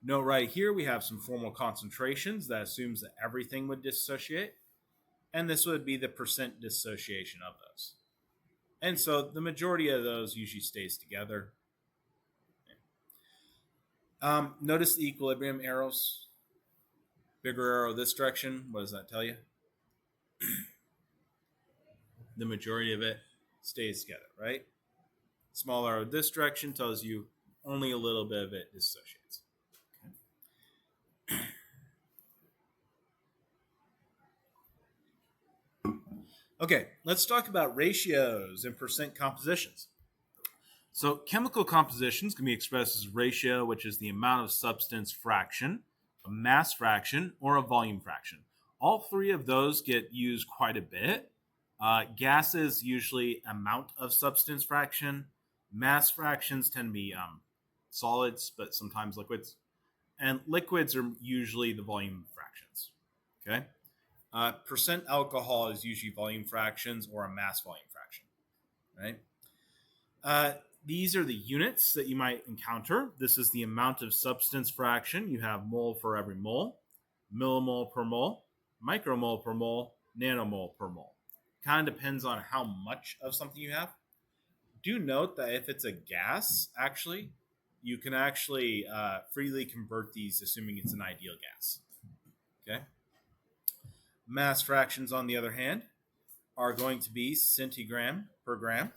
S1: Note right here we have some formal concentrations that assumes that everything would dissociate, and this would be the percent dissociation of those. And so the majority of those usually stays together. Notice the equilibrium arrows. Bigger arrow this direction, what does that tell you? The majority of it stays together, right? Small arrow this direction tells you only a little bit of it dissociates. Okay, let's talk about ratios and percent compositions. So chemical compositions can be expressed as ratio, which is the amount of substance fraction, a mass fraction, or a volume fraction. All three of those get used quite a bit. Gases usually amount of substance fraction. Mass fractions tend to be solids, but sometimes liquids. And liquids are usually the volume fractions. Okay. Percent alcohol is usually volume fractions or a mass volume fraction. Right. These are the units that you might encounter. This is the amount of substance fraction. You have mole for every mole, millimole per mole, micromole per mole, nanomole per mole. Kind of depends on how much of something you have. Do note that if it's a gas, actually, you can actually freely convert these, assuming it's an ideal gas. Okay. Mass fractions, on the other hand, are going to be centigram per gram,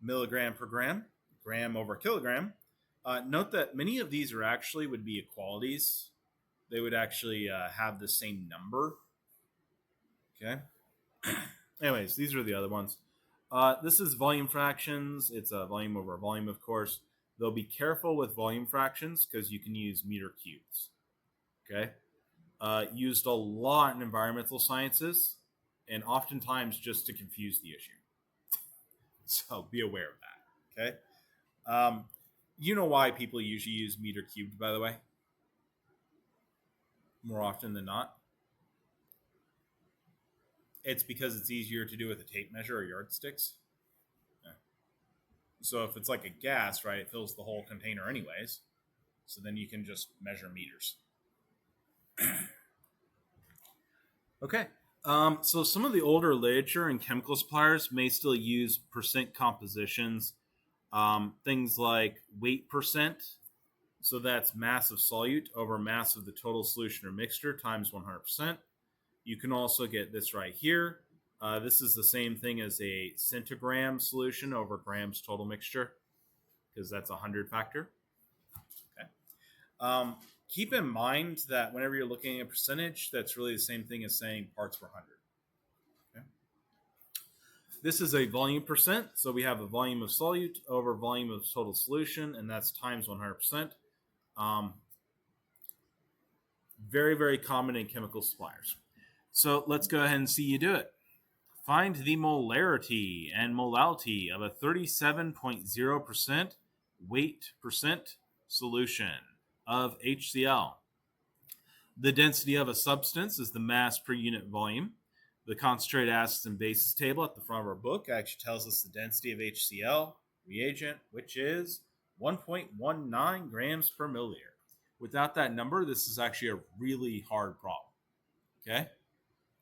S1: milligram per gram, gram over kilogram. Note that many of these are actually would be equalities. They would actually have the same number. Okay. Anyways, these are the other ones. This is volume fractions. It's a volume over volume, of course. They'll be careful with volume fractions because you can use meter cubes. Okay. Used a lot in environmental sciences and oftentimes just to confuse the issue. So be aware of that. Okay. You know why people usually use meter cubed, by the way? More often than not. It's because it's easier to do with a tape measure or yardsticks. Yeah. So if it's like a gas, right, it fills the whole container anyways. So then you can just measure meters. Okay. So some of the older literature and chemical suppliers may still use percent compositions. Things like weight percent. So that's mass of solute over mass of the total solution or mixture times 100%. You can also get this right here. This is the same thing as a centigram solution over grams total mixture, because that's a 100 factor. Okay. Keep in mind that whenever you're looking at a percentage, that's really the same thing as saying parts per 100. Okay. This is a volume percent. So we have a volume of solute over volume of total solution, and that's times 100%. Very, very common in chemical suppliers. So let's go ahead and see you do it. Find the molarity and molality of a 37.0% weight percent solution of HCl. The density of a substance is the mass per unit volume. The concentrated acids and bases table at the front of our book actually tells us the density of HCl reagent, which is 1.19 grams per milliliter. Without that number, this is actually a really hard problem. Okay?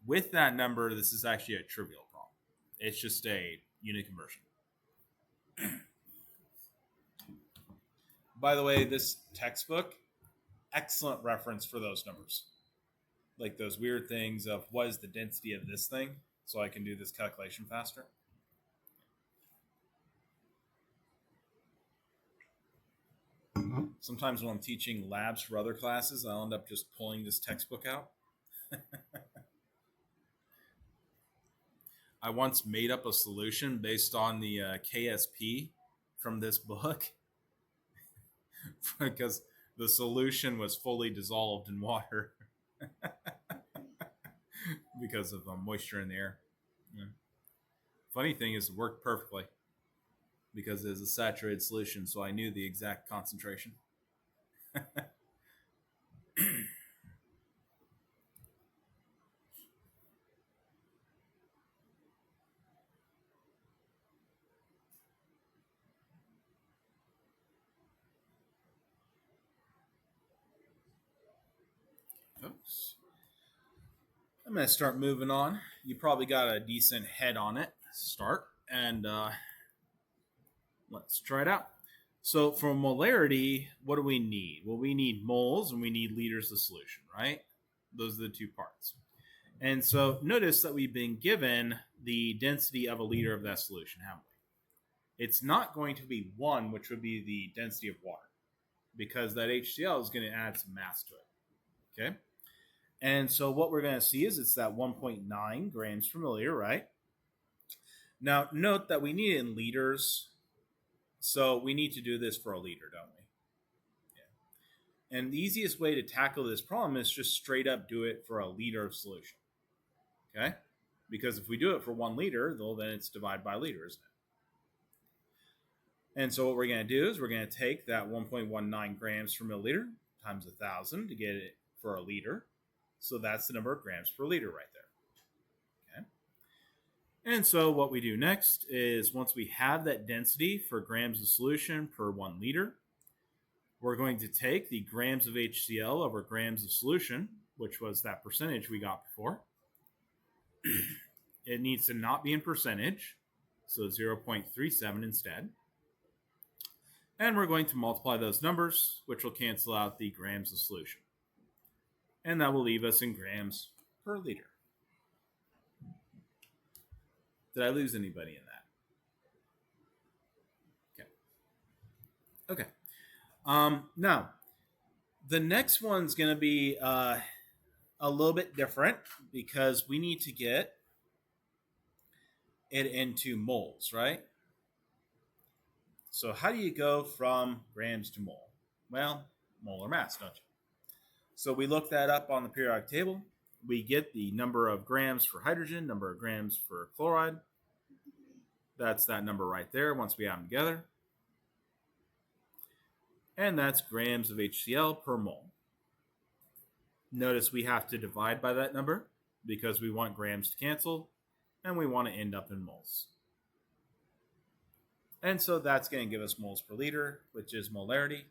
S1: With that number, this is actually a trivial problem. It's just a unit conversion. By the way, this textbook, excellent reference for those numbers. Like those weird things of what is the density of this thing, so I can do this calculation faster. Sometimes when I'm teaching labs for other classes, I'll end up just pulling this textbook out. I once made up a solution based on the KSP from this book because the solution was fully dissolved in water because of moisture in the air. Yeah. Funny thing is, it worked perfectly because it was a saturated solution, so I knew the exact concentration. Folks, I'm going to start moving on. You probably got a decent head on it. Start, and let's try it out. So for molarity, what do we need? Well, we need moles and we need liters of solution, right? Those are the two parts. And so notice that we've been given the density of a liter of that solution, haven't we? It's not going to be 1, which would be the density of water, because that HCl is going to add some mass to it. Okay? And so what we're going to see is it's that 1.9 grams per milliliter, right? Now, note that we need it in liters. So we need to do this for a liter, don't we? Yeah. And the easiest way to tackle this problem is just straight up do it for a liter of solution. Okay? Because if we do it for 1 liter, well, then it's divided by liter, isn't it? And so what we're going to do is we're going to take that 1.19 grams per milliliter times 1,000 to get it for a liter. So that's the number of grams per liter right there. Okay. And so what we do next is once we have that density for grams of solution per 1 liter, we're going to take the grams of HCl over grams of solution, which was that percentage we got before. It needs to not be in percentage, so 0.37 instead. And we're going to multiply those numbers, which will cancel out the grams of solution. And that will leave us in grams per liter. Did I lose anybody in that? Okay. Now, the next one's going to be a little bit different because we need to get it into moles, right? So how do you go from grams to mole? Well, molar mass, don't you? So we look that up on the periodic table. We get the number of grams for hydrogen, number of grams for chloride. That's that number right there once we add them together. And that's grams of HCl per mole. Notice we have to divide by that number because we want grams to cancel and we want to end up in moles. And so that's going to give us moles per liter, which is molarity.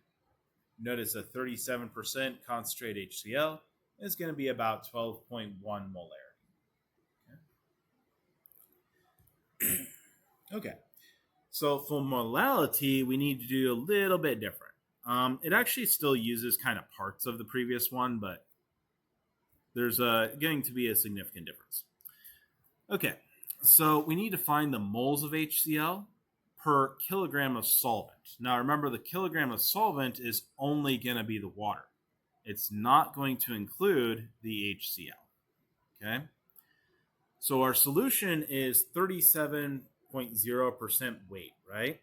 S1: Notice a 37% concentrated HCl is going to be about 12.1 molarity. Okay. So for molality, we need to do a little bit different. It actually still uses kind of parts of the previous one, but there's going to be a significant difference. Okay, so we need to find the moles of HCl per kilogram of solvent. Now remember, the kilogram of solvent is only going to be the water. It's not going to include the HCl. Okay, so our solution is 37.0% weight, right?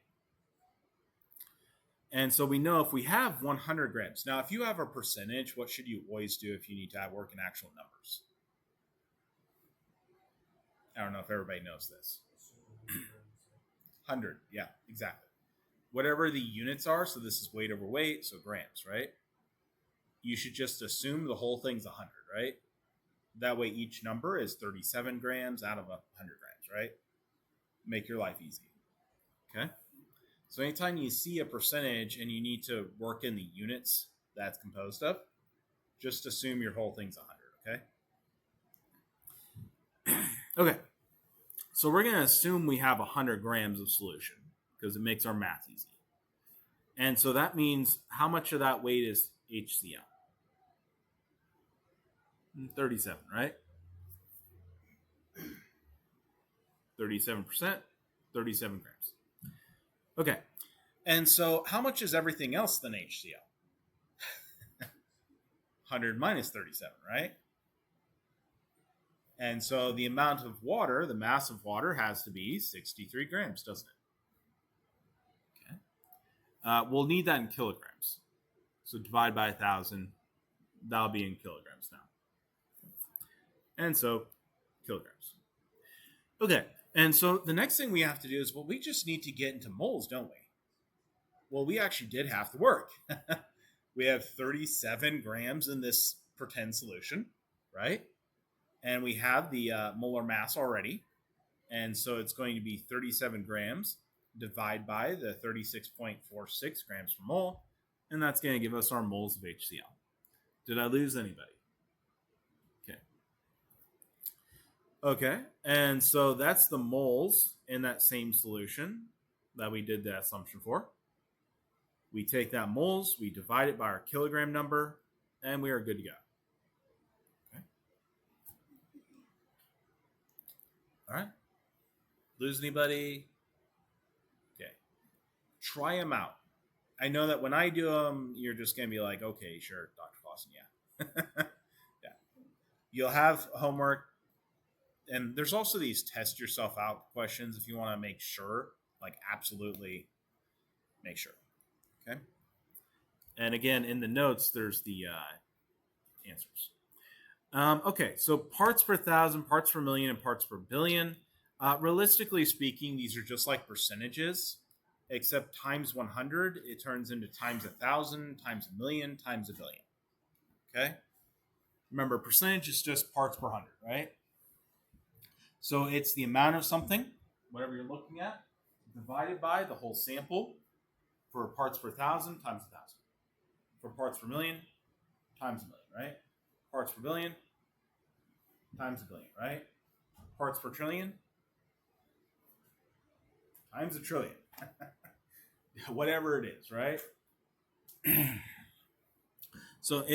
S1: And so we know if we have 100 grams. Now, if you have a percentage, what should you always do if you need to work in actual numbers? I don't know if everybody knows this. 100, yeah, exactly. Whatever the units are, so this is weight over weight, so grams, right? You should just assume the whole thing's 100, right? That way each number is 37 grams out of 100 grams, right? Make your life easy, okay? So anytime you see a percentage and you need to work in the units that's composed of, just assume your whole thing's 100, okay? Okay, so we're going to assume we have 100 grams of solution because it makes our math easy. And so that means how much of that weight is HCl? 37, right? 37%, 37 grams. Okay, and so how much is everything else than HCl? 100 minus 37, right? And so the amount of water, the mass of water, has to be 63 grams, doesn't it? Okay. We'll need that in kilograms. So divide by 1,000. That'll be in kilograms now. And so kilograms. Okay. And so the next thing we have to do is, well, we just need to get into moles, don't we? Well, we actually did half the work. We have 37 grams in this pretend solution, right? And we have the molar mass already. And so it's going to be 37 grams divided by the 36.46 grams per mole. And that's going to give us our moles of HCl. Did I lose anybody? Okay. Okay. And so that's the moles in that same solution that we did the assumption for. We take that moles, we divide it by our kilogram number, and we are good to go. Okay. All right. Lose anybody? Okay. Try them out. I know that when I do them, you're just going to be like, okay, sure, Dr. Clausen, yeah. Yeah. You'll have homework. And there's also these test yourself out questions if you want to make sure, like absolutely make sure. Okay. And again, in the notes, there's the answers. Okay, so parts per thousand, parts per million, and parts per billion. Realistically speaking, these are just like percentages, except times 100, it turns into times 1,000, times a million, times a billion. Okay? Remember, percentage is just parts per 100, right? So it's the amount of something, whatever you're looking at, divided by the whole sample for parts per 1,000 times 1,000. For parts per million, times a million, right? Parts per billion, times a billion, right? Parts per trillion, times a trillion. Whatever it is, right? So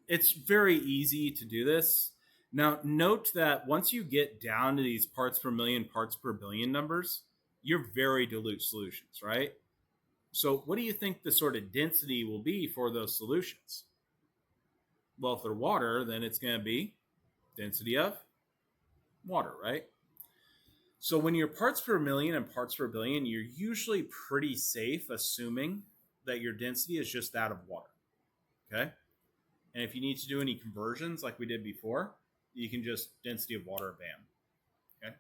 S1: it's very easy to do this. Now, note that once you get down to these parts per million, parts per billion numbers, you're very dilute solutions, right? So what do you think the sort of density will be for those solutions? Well, if they're water, then it's going to be density of water, right? So when you're parts per million and parts per billion, you're usually pretty safe assuming that your density is just that of water, okay? And if you need to do any conversions like we did before, you can just density of water, bam, okay?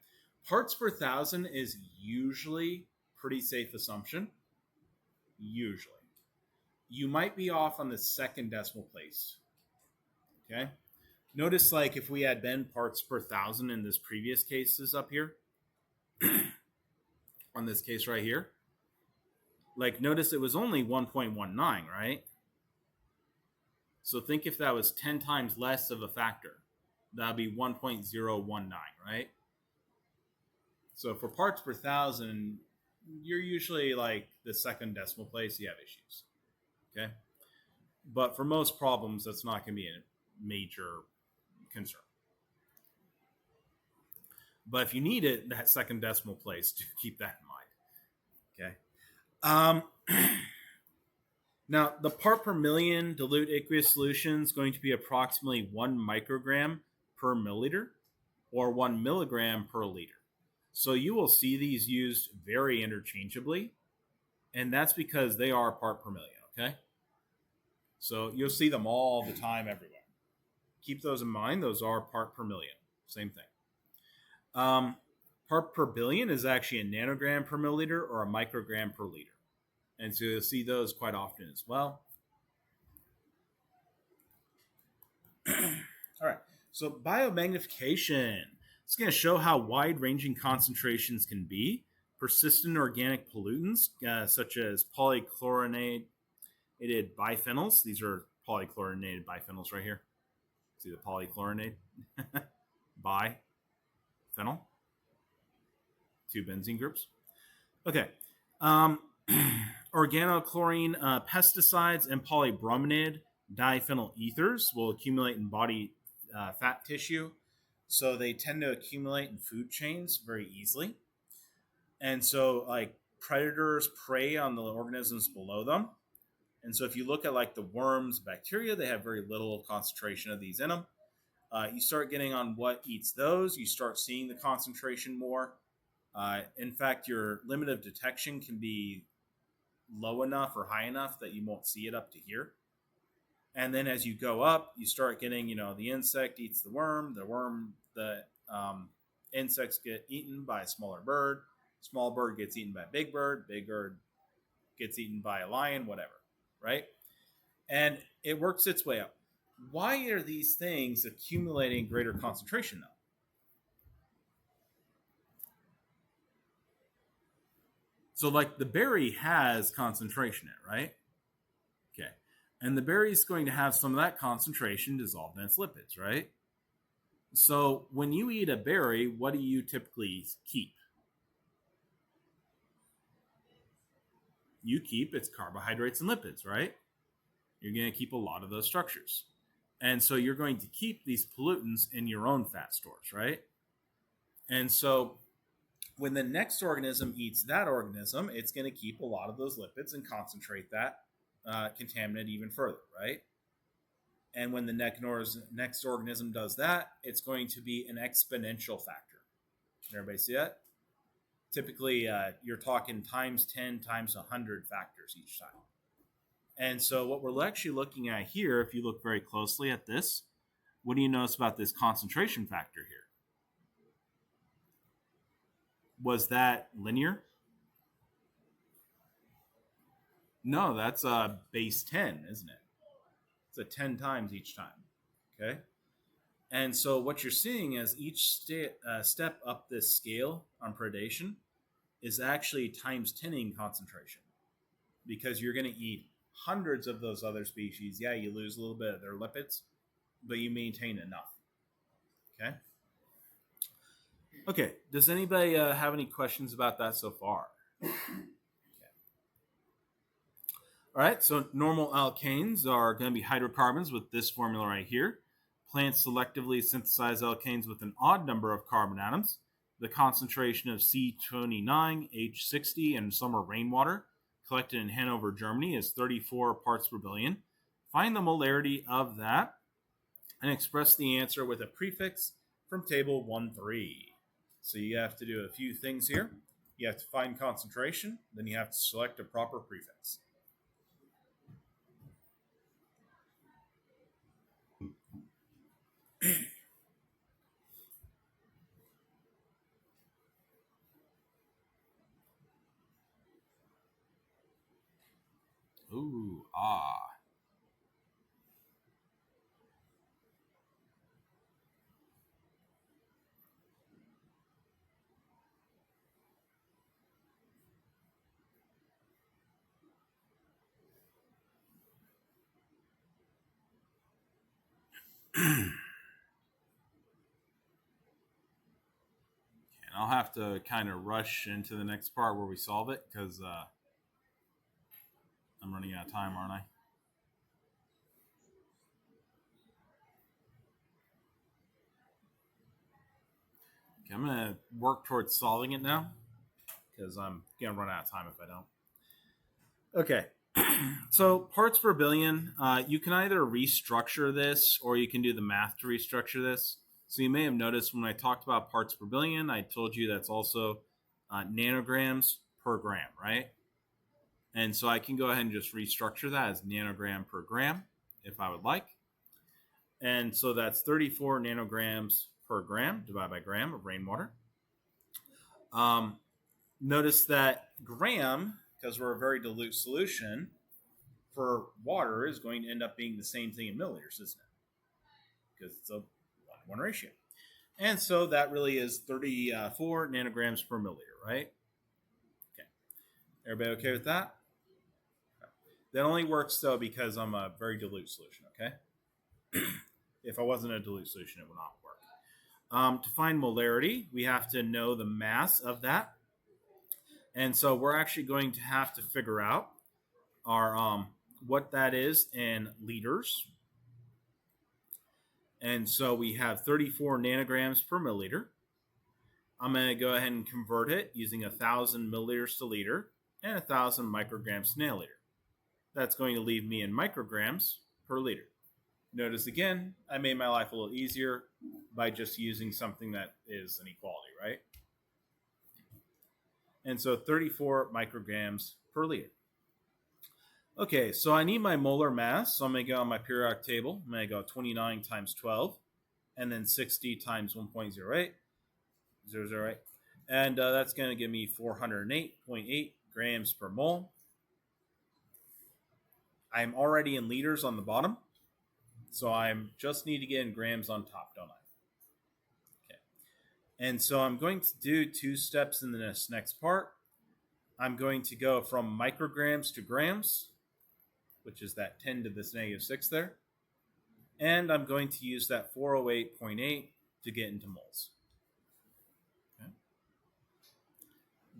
S1: Parts per thousand is usually pretty safe assumption. Usually. You might be off on the second decimal place. Okay? Notice, like, if we had been parts per thousand in this previous cases up here, on this case right here, like, notice it was only 1.19, right? So think if that was 10 times less of a factor, that would be 1.019, right? So for parts per thousand, you're usually like the second decimal place, you have issues. Okay? But for most problems, that's not going to be a major concern. But if you need it, that second decimal place, do keep that in mind. Okay? Now, the part per million dilute aqueous solution is going to be approximately 1 microgram per milliliter or 1 milligram per liter. So you will see these used very interchangeably, and that's because they are part per million, okay? So you'll see them all the time everywhere. Keep those in mind. Those are part per million. Same thing. Part per billion is actually a nanogram per milliliter or a microgram per liter. And so you'll see those quite often as well. All right. So biomagnification. It's going to show how wide-ranging concentrations can be. Persistent organic pollutants, such as polychlorinated biphenyls. These are polychlorinated biphenyls right here. See the polychlorinate? Biphenyl. 2 benzene groups. Okay. Organochlorine pesticides and polybrominated diphenyl ethers will accumulate in body fat tissue. So they tend to accumulate in food chains very easily. And so, like, predators prey on the organisms below them. And so if you look at, like, the worms, bacteria, they have very little concentration of these in them. You start getting on what eats those, you start seeing the concentration more. In fact, your limit of detection can be low enough or high enough that you won't see it up to here. And then as you go up, you start getting, the insect eats the worm, the insects get eaten by a smaller bird, small bird gets eaten by a big bird gets eaten by a lion, whatever, right? And it works its way up. Why are these things accumulating greater concentration though? So, like, the berry has concentration in it, right? Okay. And the berry is going to have some of that concentration dissolved in its lipids, right? So when you eat a berry, what do you typically keep? You keep its carbohydrates and lipids, right? You're going to keep a lot of those structures. And so you're going to keep these pollutants in your own fat stores, right? And so when the next organism eats that organism, it's going to keep a lot of those lipids and concentrate that contaminant even further, right? And when the next organism does that, it's going to be an exponential factor. Can everybody see that? Typically, you're talking times 10 times 100 factors each time. And so what we're actually looking at here, if you look very closely at this, what do you notice about this concentration factor here? Was that linear? No, that's base 10, isn't it? It's a 10 times each time, okay? And so what you're seeing as each step up this scale on predation is actually times 10ing concentration, because you're going to eat hundreds of those other species. Yeah, you lose a little bit of their lipids, but you maintain enough, okay? Okay, does anybody have any questions about that so far? Okay. All right, so normal alkanes are going to be hydrocarbons with this formula right here. Plants selectively synthesize alkanes with an odd number of carbon atoms. The concentration of C29H60 and summer rainwater collected in Hanover, Germany is 34 parts per billion. Find the molarity of that and express the answer with a prefix from table 1.3. So you have to do a few things here. You have to find concentration, then you have to select a proper prefix. Ooh, ah. And I'll have to kind of rush into the next part where we solve it because I'm running out of time, aren't I? Okay, I'm going to work towards solving it now because I'm going to run out of time if I don't. Okay, so parts per billion, you can either restructure this or you can do the math to restructure this. So you may have noticed when I talked about parts per billion, I told you that's also nanograms per gram, right? And so I can go ahead and just restructure that as nanogram per gram if I would like. And so that's 34 nanograms per gram divided by gram of rainwater. Notice that gram, because we're a very dilute solution, for water is going to end up being the same thing in milliliters, isn't it? Because it's a 1-to-1 ratio. And so that really is 34 nanograms per milliliter, right? Okay. Everybody okay with that? That only works, though, because I'm a very dilute solution, okay? If I wasn't a dilute solution, it would not work. To find molarity, we have to know the mass of that. And so we're actually going to have to figure out our what that is in liters. And so we have 34 nanograms per milliliter. I'm going to go ahead and convert it using 1,000 milliliters to liter and 1,000 micrograms to nanoliter. That's going to leave me in micrograms per liter. Notice again, I made my life a little easier by just using something that is an equality, right? And so 34 micrograms per liter. Okay, so I need my molar mass. So I'm going to go on my periodic table. I'm going to go 29 times 12, and then 60 times 1.08, 008. And that's going to give me 408.8 grams per mole. I'm already in liters on the bottom, so I just need to get in grams on top, don't I? Okay. And so I'm going to do 2 steps in this next part. I'm going to go from micrograms to grams, which is that 10 to this -6 there. And I'm going to use that 408.8 to get into moles. Okay.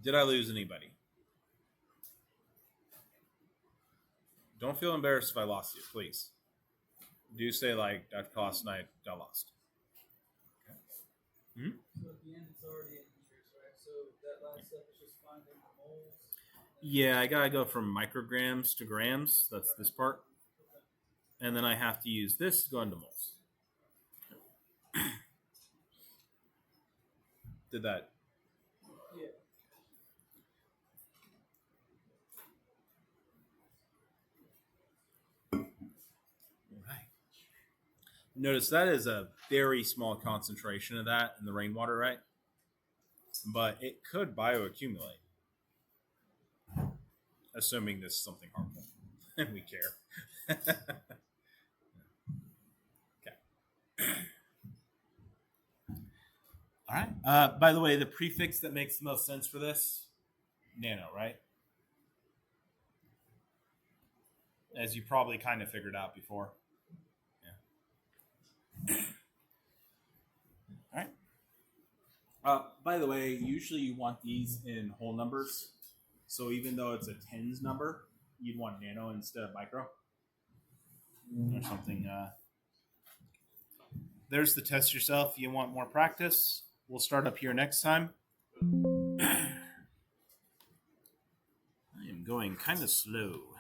S1: Did I lose anybody? Don't feel embarrassed if I lost you, please. Do say, like, Dr. Cost and I got lost. Okay.
S2: So at the end, it's already in liters, right? So that last step is just finding the moles.
S1: Yeah, I got to go from micrograms to grams. That's this part. And then I have to use this to go into moles. Did that?
S2: Yeah.
S1: Right. Notice that is a very small concentration of that in the rainwater, right? But it could bioaccumulate, assuming this is something harmful and we care. Okay. All right. By the way, the prefix that makes the most sense for this, nano, right? As you probably kind of figured out before. Yeah. All right. By the way, usually you want these in whole numbers. So even though it's a tens number, you'd want nano instead of micro. Or something. There's the test yourself. You want more practice? We'll start up here next time. I am going kind of slow.